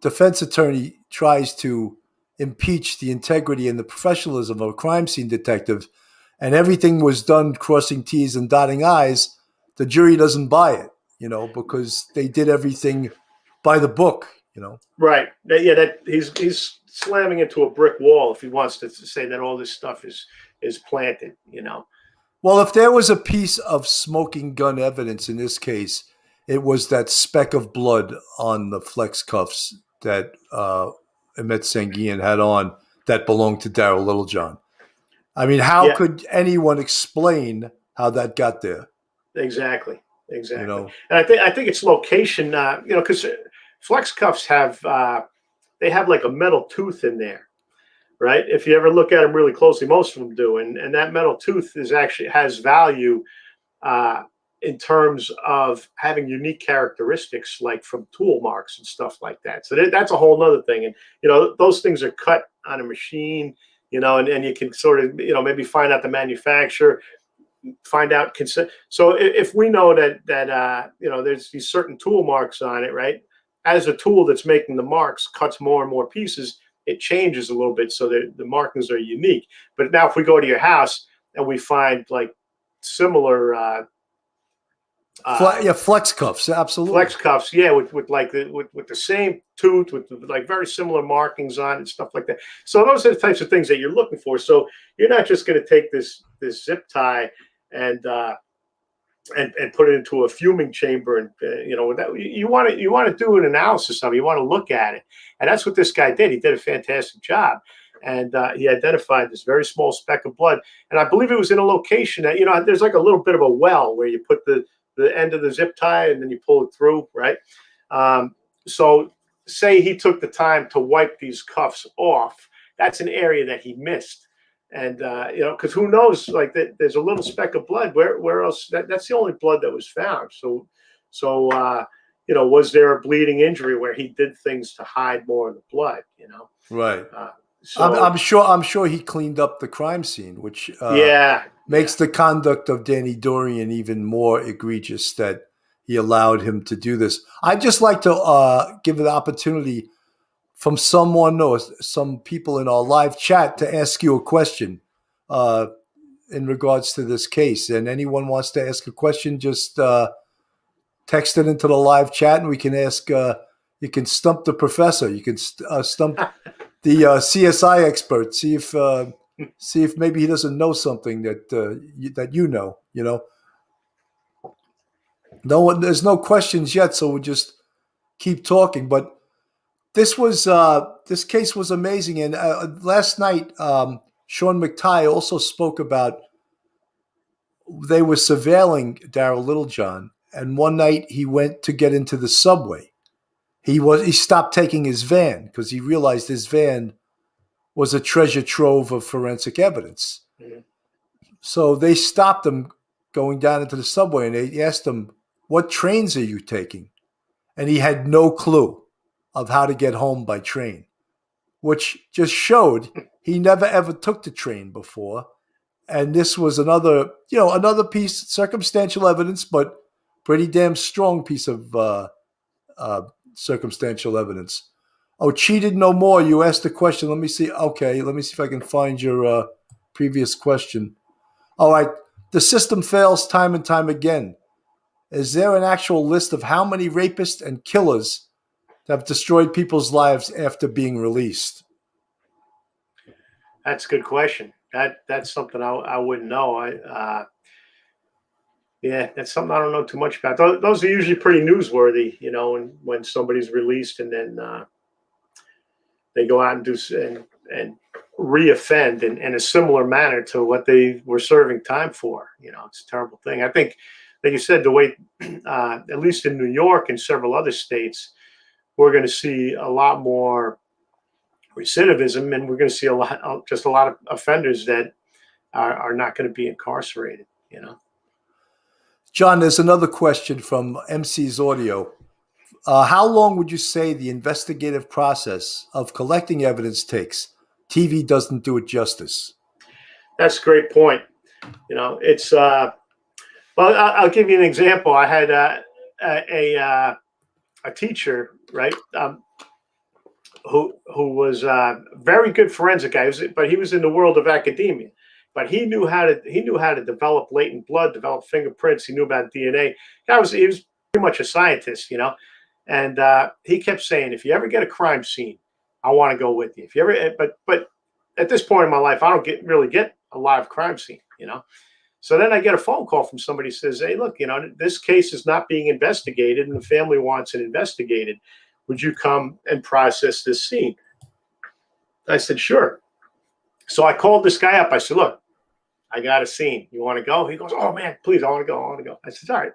defense attorney tries to impeach the integrity and the professionalism of a crime scene detective, and everything was done crossing T's and dotting I's, the jury doesn't buy it, because they did everything by the book, Right. That he's slamming into a brick wall if he wants to say that all this stuff is planted, Well, if there was a piece of smoking gun evidence in this case, it was that speck of blood on the flex cuffs that Emmett Sanguian had on that belonged to Darrell Littlejohn. I mean, how could anyone explain how that got there? Exactly. And I think it's location, because flex cuffs have they have like a metal tooth in there, right? If you ever look at them really closely, most of them do, and that metal tooth has value in terms of having unique characteristics, like from tool marks and stuff like that. So that's a whole nother thing. And those things are cut on a machine, and you can sort of maybe find out the manufacturer, find out consent. So if we know that there's these certain tool marks on it, right? As a tool that's making the marks cuts more and more pieces, it changes a little bit so that the markings are unique. But now if we go to your house and we find like similar flex cuffs, absolutely. Flex cuffs, with the same tooth, with like very similar markings on it and stuff like that. So those are the types of things that you're looking for. So you're not just going to take this zip tie and put it into a fuming chamber, and you want to do an analysis of it. You want to look at it, and that's what this guy did. He did a fantastic job, and he identified this very small speck of blood. And I believe it was in a location that there's like a little bit of a well where you put the end of the zip tie and then you pull it through, right? So say he took the time to wipe these cuffs off. That's an area that he missed. And, because who knows, like there's a little speck of blood. Where else? That's the only blood that was found. So was there a bleeding injury where he did things to hide more of the blood, Right. I'm sure he cleaned up the crime scene, which makes the conduct of Danny Dorian even more egregious, that he allowed him to do this. I'd just like to give an opportunity from someone or some people in our live chat to ask you a question in regards to this case. And anyone wants to ask a question, just text it into the live chat, and we can ask. You can stump the professor. You can stump the CSI expert. See if maybe he doesn't know something that you know. There's no questions yet, so we'll just keep talking. But this case was amazing. And last night, Sean McTighe also spoke about they were surveilling Darrell Littlejohn, and one night he went to get into the subway. He stopped taking his van because he realized his van was a treasure trove of forensic evidence. Mm-hmm. So they stopped him going down into the subway, and they asked him, "What trains are you taking?" And he had no clue of how to get home by train, which just showed he never ever took the train before. And this was another piece, circumstantial evidence, but pretty damn strong piece of circumstantial evidence. Oh, cheated no more. You asked the question. Let me see. Okay, let me see if I can find your previous question. All right. The system fails time and time again. Is there an actual list of how many rapists and killers have destroyed people's lives after being released? That's a good question. That's something I wouldn't know. Yeah, that's something I don't know too much about. Those are usually pretty newsworthy, when somebody's released and then they go out and do and reoffend in a similar manner to what they were serving time for. It's a terrible thing. I think, like you said, the way, at least in New York and several other states, we're going to see a lot more recidivism, and we're going to see a lot of offenders that are not going to be incarcerated. John, there's another question from MC's audio. How long would you say the investigative process of collecting evidence takes? TV doesn't do it justice. That's a great point. It's well, I'll give you an example. I had a teacher, right, who was a very good forensic guy, but he was in the world of academia. But he knew how to develop latent blood, develop fingerprints. He knew about DNA. He was pretty much a scientist, And he kept saying, if you ever get a crime scene, I want to go with you. If you ever, but at this point in my life, I don't really get a live crime scene, So then I get a phone call from somebody who says, hey, look, this case is not being investigated and the family wants it investigated. Would you come and process this scene? I said, sure. So I called this guy up. I said, look, I got a scene. You want to go? He goes, oh, man, please, I want to go. I said, all right.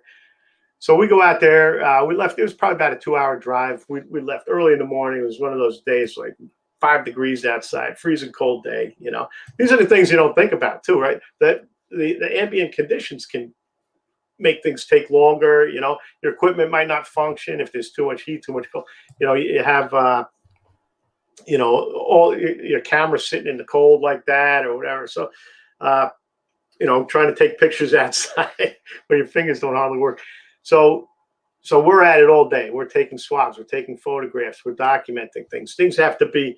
So we go out there. We left. It was probably about a 2-hour drive. We left early in the morning. It was one of those days, like 5 degrees outside, freezing cold day. These are the things you don't think about too, right? That the ambient conditions can make things take longer. Your equipment might not function if there's too much heat, too much cold. You have all your cameras sitting in the cold like that or whatever. So trying to take pictures outside where your fingers don't hardly work. So we're at it all day. We're taking swabs. We're taking photographs. We're documenting things. Things have to be,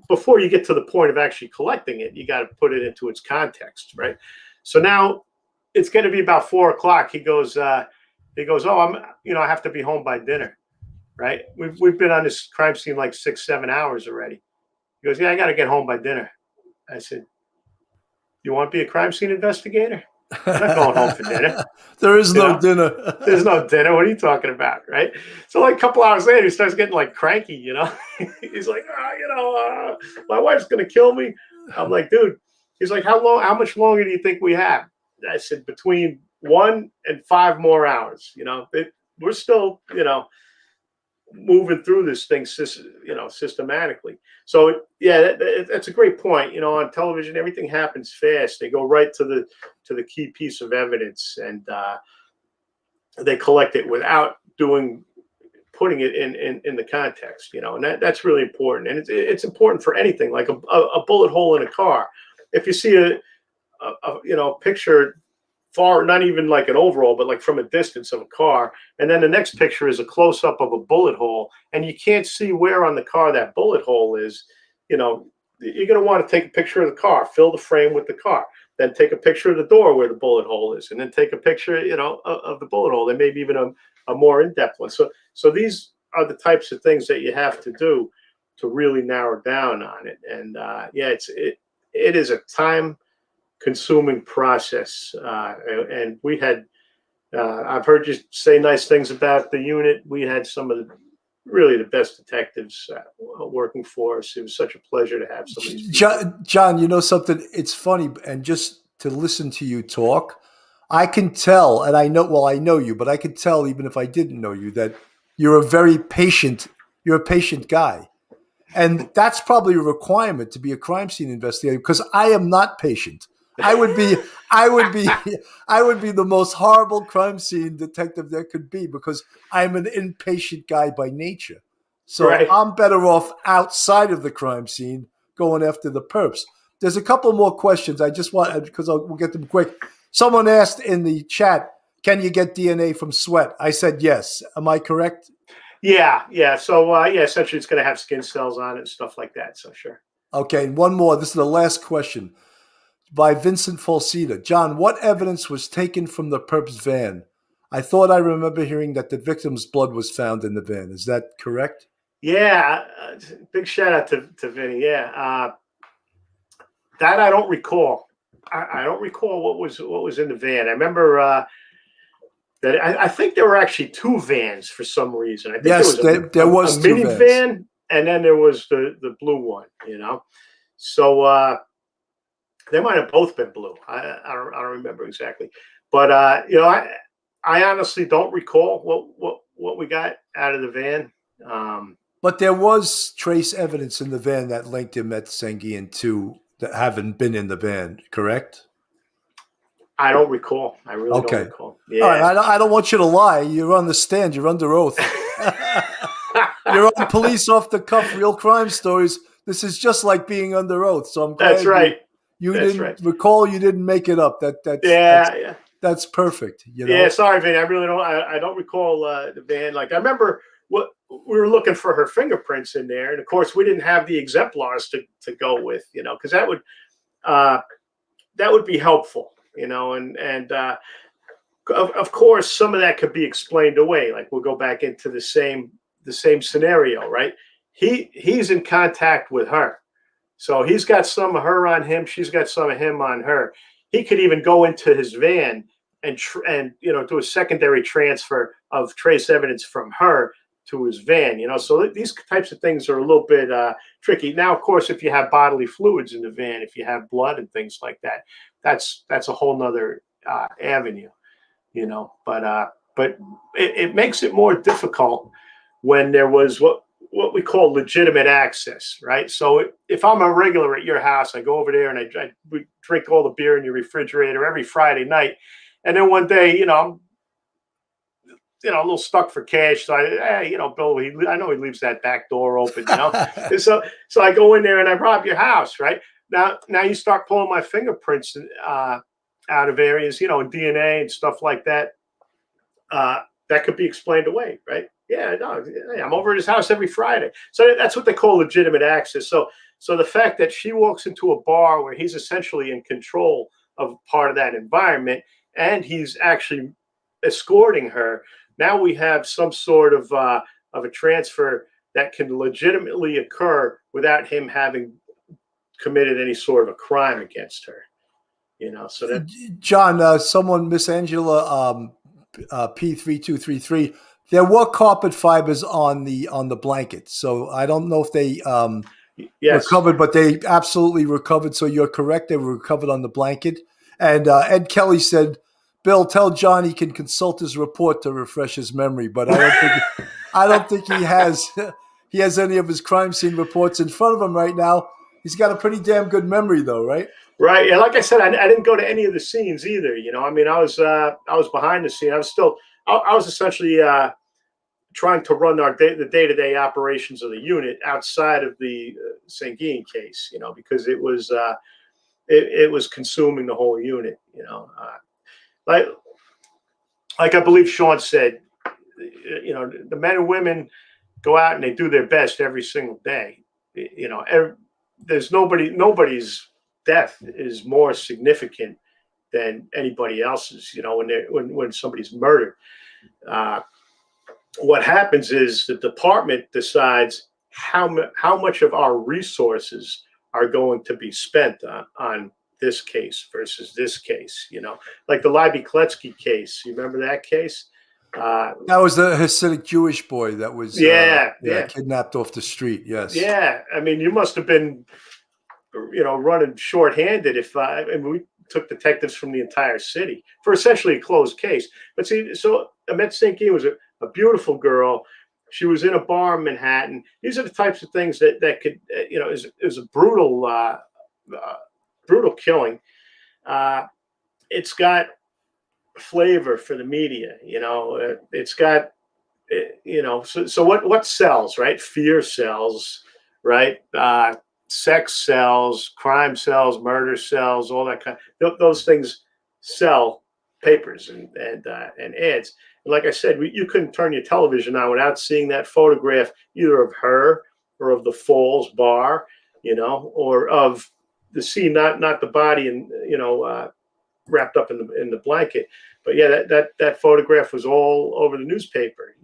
before you get to the point of actually collecting it, you got to put it into its context, right? So now it's going to be about 4 o'clock. He goes, oh, I have to be home by dinner, right? We've been on this crime scene like 6-7 hours already. He goes, yeah, I got to get home by dinner. I said, you want to be a crime scene investigator? I'm not going home for dinner. There is no dinner. There's no dinner. What are you talking about, right? So like a couple hours later, he starts getting like cranky, He's like, my wife's going to kill me. I'm like, dude. He's like, how much longer do you think we have? I said, between 1 and 5 more hours. We're still, moving through this thing, systematically. So yeah, that's a great point. On television, everything happens fast. They go right to the key piece of evidence, and they collect it without putting it in the context. And that's really important. And it's important for anything, like a bullet hole in a car. If you see a picture far, not even like an overall, but like from a distance of a car. And then the next picture is a close up of a bullet hole. And you can't see where on the car that bullet hole is. You're going to want to take a picture of the car, fill the frame with the car, then take a picture of the door where the bullet hole is, and then take a picture, of the bullet hole, and maybe even a more in-depth one. So these are the types of things that you have to do to really narrow down on it. And it is a time-consuming process, and we had I've heard you say nice things about the unit. We had some of the best detectives working for us. It was such a pleasure to have some of these people. John, you know something? It's funny, and just to listen to you talk, I can tell, and I know you, but I could tell even if I didn't know you that you're a patient guy. And that's probably a requirement to be a crime scene investigator, because I am not patient. I would be the most horrible crime scene detective there could be, because I'm an impatient guy by nature. So right. I'm better off outside of the crime scene going after the perps. There's a couple more questions. I just want, because we'll get them quick. Someone asked in the chat, can you get DNA from sweat? I said yes. Am I correct? Yeah. So essentially it's going to have skin cells on it and stuff like that. So sure. Okay, and one more. This is the last question by Vincent Falsita. John, what evidence was taken from the perp's van? I thought I remember hearing that the victim's blood was found in the van. Is that correct? Yeah, big shout out to Vinny. Yeah, that I don't recall. I don't recall what was in the van. I remember that I think there were actually two vans for some reason. I think Yes, there was a two minivan, and then there was the blue one. So they might have both been blue. I don't remember exactly, but I honestly don't recall what we got out of the van. But there was trace evidence in the van that linked him at Sanguian to that haven't been in the van, correct? I don't recall. I really don't recall. Yeah. All right. I don't want you to lie. You're on the stand. You're under oath. You're on police off the cuff, real crime stories. This is just like being under oath. So I'm glad that's right. You didn't recall. You didn't make it up. That's perfect. Yeah. Sorry, Vin. I really don't. I don't recall the van. Like I remember what we were looking for her fingerprints in there, and of course we didn't have the exemplars to go with. Because that would be helpful. And of course some of that could be explained away. Like we'll go back into the same scenario, right? He's in contact with her, so he's got some of her on him. She's got some of him on her. He could even go into his van and do a secondary transfer of trace evidence from her to his van. So these types of things are a little bit tricky. Now, of course, if you have bodily fluids in the van, if you have blood and things like that, that's a whole nother avenue. But it makes it more difficult when there was what we call legitimate access, right? So if I'm a regular at your house, I go over there and we drink all the beer in your refrigerator every Friday night, and then one day, I'm a little stuck for cash. So Bill, I know he leaves that back door open, and so I go in there and I rob your house, right? Now you start pulling my fingerprints out of areas, and DNA and stuff like that. That could be explained away, right? Yeah, no, I'm over at his house every Friday. So that's what they call legitimate access. So the fact that she walks into a bar where he's essentially in control of part of that environment, and he's actually escorting her, now we have some sort of a transfer that can legitimately occur without him having committed any sort of a crime against her. So that John, someone, Miss Angela P3233, there were carpet fibers on the blanket. So I don't know if they recovered, but they absolutely recovered. So you're correct. They were recovered on the blanket. And Ed Kelly said, Bill, tell John he can consult his report to refresh his memory, but I don't think he has any of his crime scene reports in front of him right now. He's got a pretty damn good memory, though, right? Right. Yeah. Like I said, I didn't go to any of the scenes either. I mean, I was behind the scene. I was essentially trying to run the day-to-day operations of the unit outside of the Sanguine case. Because it was consuming the whole unit. Like I believe Sean said, the men and women go out and they do their best every single day. There's nobody's death is more significant than anybody else's. When somebody's murdered, what happens is the department decides how much of our resources are going to be spent on this case versus this case. Like the Libby Kletsky case. You remember that case? That was the Hasidic Jewish boy that was kidnapped off the street. Yes. Yeah. I mean, you must have been, running shorthanded we took detectives from the entire city for essentially a closed case. But see, so Ahmet Sanguine was a beautiful girl. She was in a bar in Manhattan. These are the types of things that could, is a brutal killing. It's got flavor for the media, it's got, so what sells, right? Fear sells, right? Sex sells, crime sells, murder sells, all that kind of, those things sell papers and ads. And like I said, you couldn't turn your television on without seeing that photograph either of her or of the Falls bar, or of the scene, not the body and wrapped up in the blanket. But yeah, that photograph was all over the newspaper,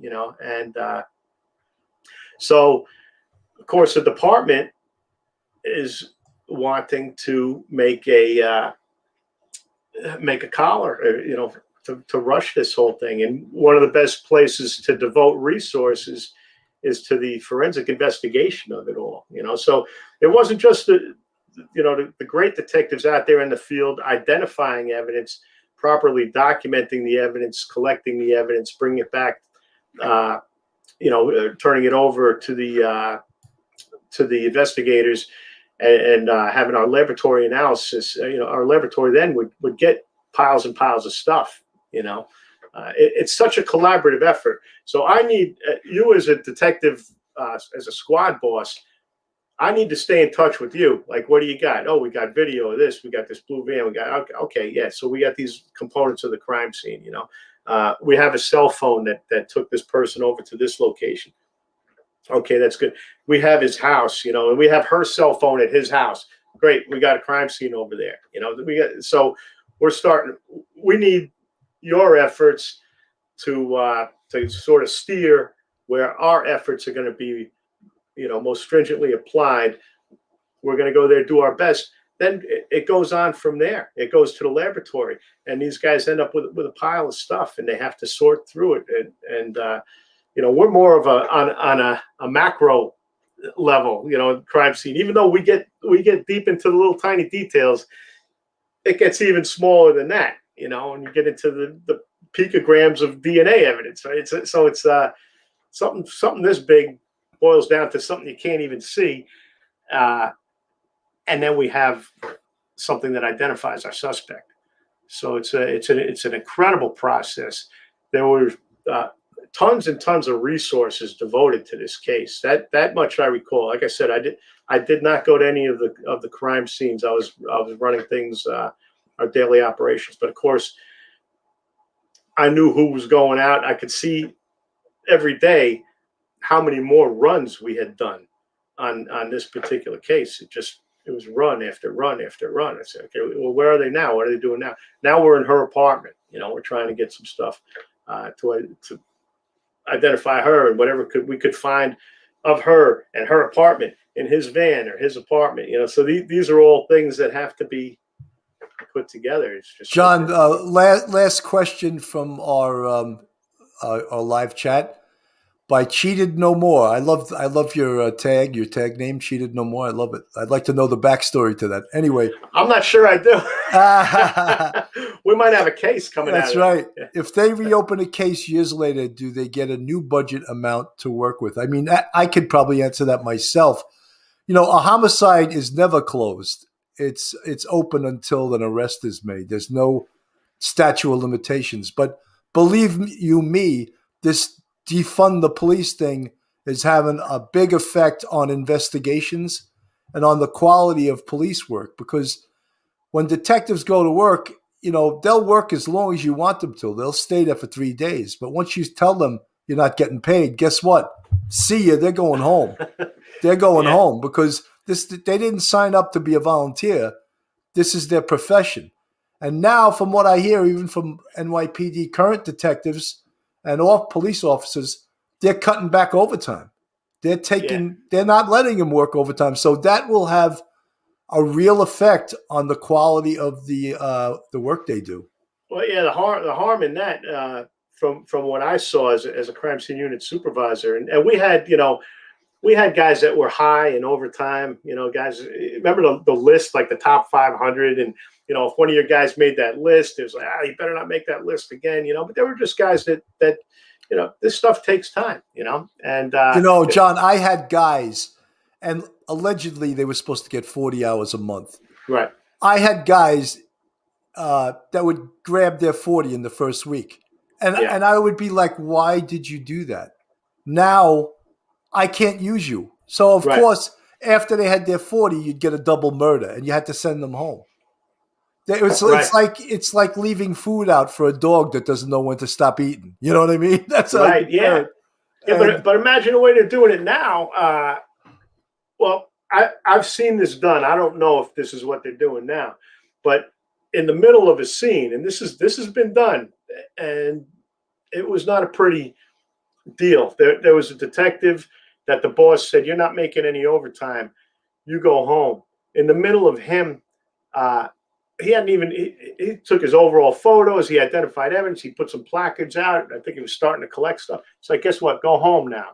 and so of course the department is wanting to make a make a collar, to rush this whole thing. And one of the best places to devote resources is to the forensic investigation of it all. So it wasn't just the great detectives out there in the field identifying evidence, properly documenting the evidence, collecting the evidence, bringing it back, turning it over to the investigators, and having our laboratory analysis. Our laboratory then would get piles and piles of stuff. It's such a collaborative effort. So I need you as a detective, as a squad boss. I need to stay in touch with you. Like, what do you got? Oh, we got video of this. We got this blue van. We got, okay, yeah. So we got these components of the crime scene. We have a cell phone that took this person over to this location. Okay, that's good. We have his house, and we have her cell phone at his house. Great, we got a crime scene over there. So we're starting. We need your efforts to sort of steer where our efforts are going to be, most stringently applied. We're going to go there, do our best. Then it goes on from there. It goes to the laboratory, and these guys end up with a pile of stuff, and they have to sort through it. And we're more of on a macro level, crime scene. Even though we get deep into the little tiny details, it gets even smaller than that. And you get into the picograms of DNA evidence, right? It's something this big boils down to something you can't even see, and then we have something that identifies our suspect. So it's an incredible process. There were tons and tons of resources devoted to this case. That much I recall. Like I said, I did not go to any of the crime scenes. I was running things, our daily operations, but of course I knew who was going out. I could see every day how many more runs we had done on this particular case. It was run after run after run. I said, okay, well, where are they now? What are they doing now? Now we're in her apartment. We're trying to get some stuff to identify her and whatever we could find of her and her apartment in his van or his apartment. So these are all things that have to be put together. It's just John. Last question from our live chat by Cheated No More. I love your tag name, Cheated No More. I love it. I'd like to know the backstory to that. Anyway, I'm not sure I do. We might have a case coming out. That's right. Yeah. If they reopen a case years later, do they get a new budget amount to work with? I mean, I could probably answer that myself. A homicide is never closed. It's open until an arrest is made. There's no statute of limitations. But believe me, this defund the police thing is having a big effect on investigations and on the quality of police work, because when detectives go to work, they'll work as long as you want them to. They'll stay there for 3 days. But once you tell them you're not getting paid, guess what? See ya. They're going home. They're going home because they didn't sign up to be a volunteer. This is their profession. And now, from what I hear, even from NYPD current detectives and police officers, they're cutting back overtime. They're not letting them work overtime. So that will have a real effect on the quality of the work they do. Well, yeah, the harm in that, from what I saw as a crime scene unit supervisor, and we had guys that were high in overtime. Guys, remember the list, like the top 500, and if one of your guys made that list, it was like, you better not make that list again. But there were just guys that this stuff takes time. And John, I had guys. And allegedly, they were supposed to get 40 hours a month. Right. I had guys that would grab their 40 in the first week. And I would be like, why did you do that? Now, I can't use you. So, of course, after they had their 40, you'd get a double murder, and you had to send them home. It's like leaving food out for a dog that doesn't know when to stop eating. You know what I mean? That's right. Yeah. But imagine the way they're doing it now. Well, I've seen this done. I don't know if this is what they're doing now, but in the middle of a scene, and this has been done, and it was not a pretty deal. There was a detective that the boss said, "You're not making any overtime. You go home." In the middle of him he hadn't even, he took his overall photos. He identified evidence. He put some placards out. I think he was starting to collect stuff. It's like, guess what? Go home now.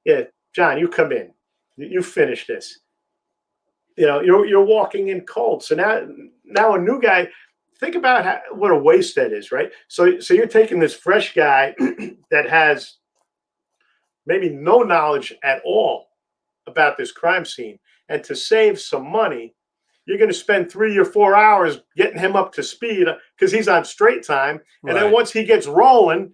Yeah, John, you come in. You finish this. You know, you're walking in cold. So now a new guy, think about what a waste that is, right? So you're taking this fresh guy that has maybe no knowledge at all about this crime scene, and to save some money, you're going to spend 3 or 4 hours getting him up to speed because he's on straight time. And then once he gets rolling,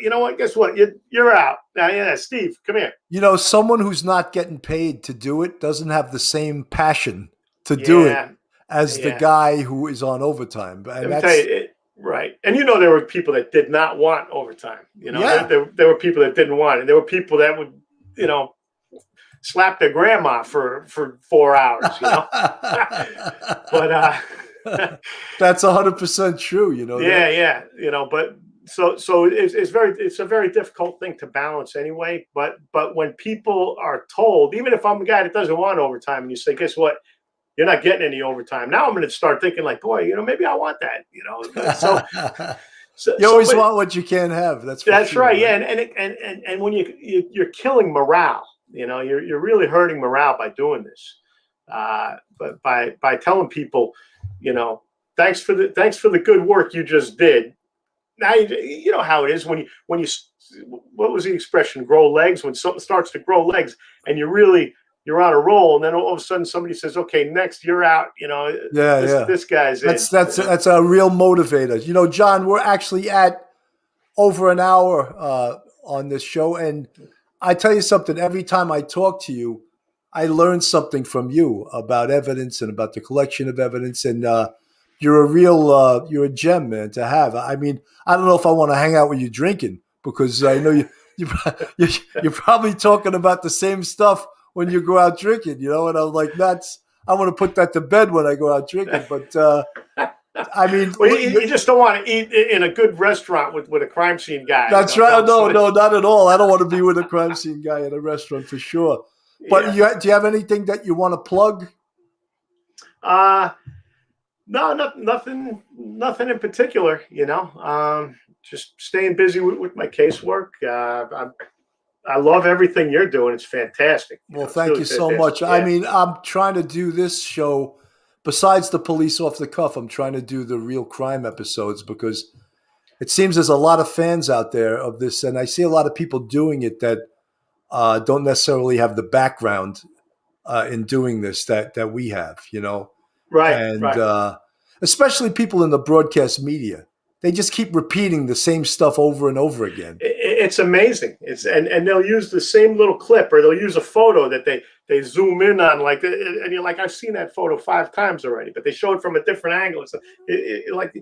you know what? Guess what? You're out. Now, yeah, Steve, come here. You know, someone who's not getting paid to do it doesn't have the same passion to do it as the guy who is on overtime. And let me tell you, right. And you know, there were people that did not want overtime. You know, there were people that didn't want it. There were people that would, you know, slap their grandma for 4 hours, you know. But that's 100% true, you know. Yeah, you know, but so it's a very difficult thing to balance anyway. But when people are told, even if I'm a guy that doesn't want overtime, and you say, guess what? You're not getting any overtime. Now I'm going to start thinking like, boy, you know, maybe I want that, you know. So you always want what you can't have. That's right. Right? Yeah, and when you're killing morale. You know, you're really hurting morale by doing this. But by telling people, you know, thanks for the good work you just did. Now you know how it is when you what was the expression? Grow legs. When something starts to grow legs, and you're on a roll, and then all of a sudden somebody says, "Okay, next you're out." You know, this guy's that's a real motivator. You know, John, we're actually at over an hour on this show, and I tell you something, every time I talk to you, I learn something from you about evidence and about the collection of evidence. And you're a gem, man, to have. I mean, I don't know if I want to hang out with you drinking, because I know you're probably talking about the same stuff when you go out drinking, you know, and I'm like, I want to put that to bed when I go out drinking. But I mean, well, you just don't want to eat in a good restaurant with a crime scene guy. That's right. No, not at all. I don't want to be with a crime scene guy in a restaurant for sure. But do you have anything that you want to plug? No, nothing in particular. You know, just staying busy with my casework. I love everything you're doing. It's fantastic. Well, thank you so much. Yeah. I mean, I'm trying to do this show. Besides the police off the cuff, I'm trying to do the real crime episodes, because it seems there's a lot of fans out there of this, and I see a lot of people doing it that don't necessarily have the background in doing this that we have, you know. Right. And especially people in the broadcast media. They just keep repeating the same stuff over and over again. It's amazing. And they'll use the same little clip, or they'll use a photo that they zoom in on, like, and you're like, I've seen that photo 5 times already, but they show it from a different angle. So like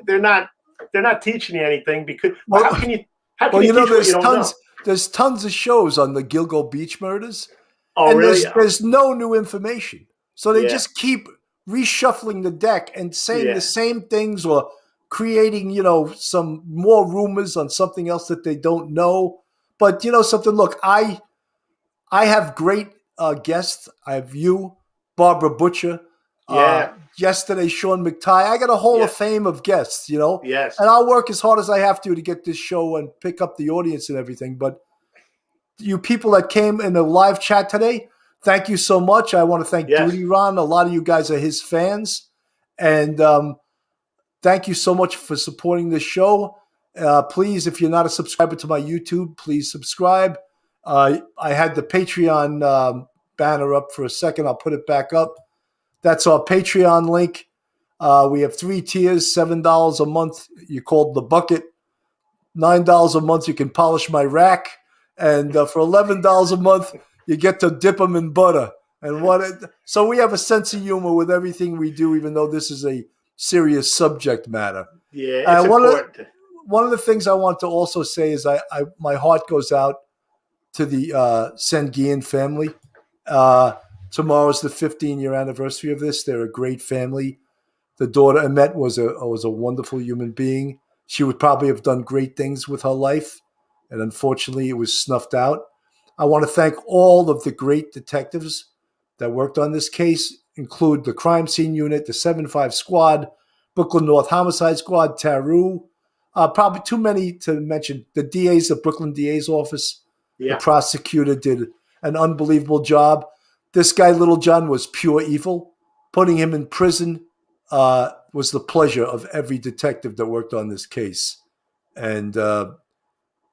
they're not teaching you anything, because how can you know, there's tons of shows on the Gilgo Beach murders. Oh, and really? There's no new information. So they just keep reshuffling the deck and saying the same things, or creating, you know, some more rumors on something else that they don't know. But you know something, look, I have great guests. I have you, Barbara Butcher. Yesterday, Sean McTighe. I got a Hall of Fame of guests, you know. Yes. And I'll work as hard as I have to get this show and pick up the audience and everything. But you people that came in the live chat today, thank you so much. I want to thank Duty Ron. A lot of you guys are his fans. And thank you so much for supporting this show. Please, if you're not a subscriber to my YouTube, please subscribe. I had the Patreon banner up for a second. I'll put it back up. That's our Patreon link. We have 3 tiers, $7 a month. You called the bucket. $9 a month, you can polish my rack. And for $11 a month, you get to dip them in butter. So we have a sense of humor with everything we do, even though this is a serious subject matter. Yeah, it's important. One of the things I want to also say is my heart goes out to the Guillen family. Tomorrow's the 15-year anniversary of this. They're a great family. The daughter, Annette, was a wonderful human being. She would probably have done great things with her life, and unfortunately it was snuffed out. I want to thank all of the great detectives that worked on this case. include the crime scene unit, the 7-5 squad, Brooklyn North Homicide Squad, TARU. Probably too many to mention. The Brooklyn DA's office, the prosecutor did an unbelievable job. This guy, Little John, was pure evil. Putting him in prison was the pleasure of every detective that worked on this case. And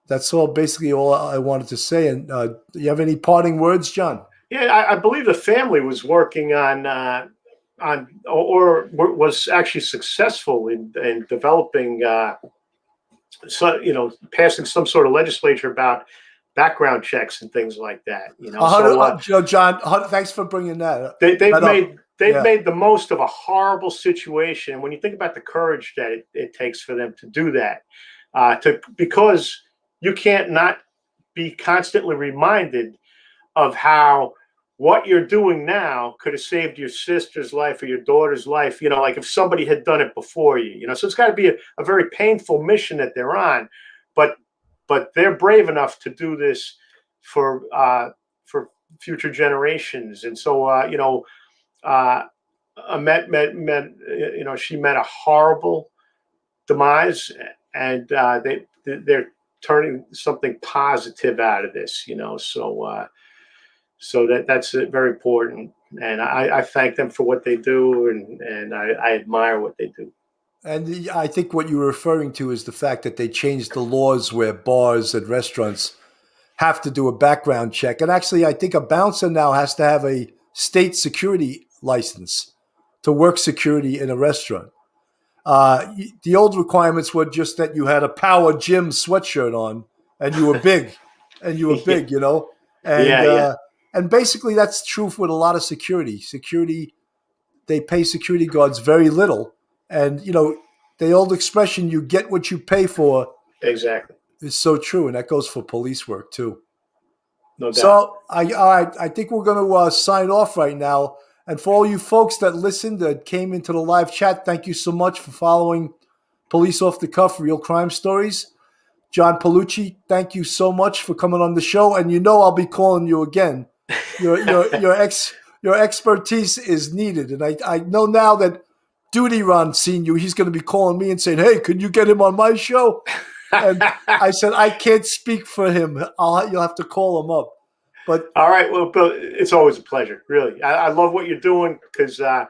that's basically all I wanted to say. And do you have any parting words, John? Yeah, I believe the family was working on or was actually successful in developing, passing some sort of legislature about background checks and things like that. John, thanks for bringing that up. They've made the most of a horrible situation. When you think about the courage that it takes for them to do that, because you can't not be constantly reminded of how what you're doing now could have saved your sister's life or your daughter's life, like if somebody had done it before you, so it's got to be a very painful mission that they're on, but they're brave enough to do this for future generations. And so, she met a horrible demise, and they're turning something positive out of this, so that's very important. And I thank them for what they do, and I admire what they do. And I think what you're referring to is the fact that they changed the laws where bars and restaurants have to do a background check. And actually, I think a bouncer now has to have a state security license to work security in a restaurant. The old requirements were just that you had a Power Gym sweatshirt on and you were big, And basically that's true with a lot of security. They pay security guards very little. And, the old expression, you get what you pay for. Exactly. Is so true. And that goes for police work too. No doubt. So I think we're going to sign off right now. And for all you folks that listened, that came into the live chat, thank you so much for following Police Off the Cuff, Real Crime Stories. John Paolucci, thank you so much for coming on the show. And I'll be calling you again. Your expertise is needed. And I know now that Duty Ron seen you, he's going to be calling me and saying, hey, could you get him on my show? And I said, I can't speak for him. You'll have to call him up. But all right, well, Bill, it's always a pleasure. Really, I love what you're doing because the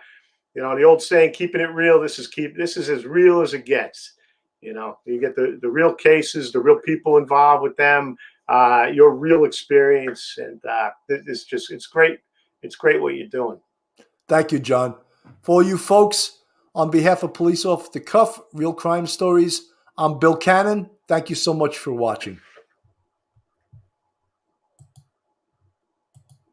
old saying, "Keeping it real." This is as real as it gets. You get the real cases, the real people involved with them, your real experience, and it's great. It's great what you're doing. Thank you, John. For all you folks, on behalf of Police Off the Cuff, Real Crime Stories, I'm Bill Cannon. Thank you so much for watching.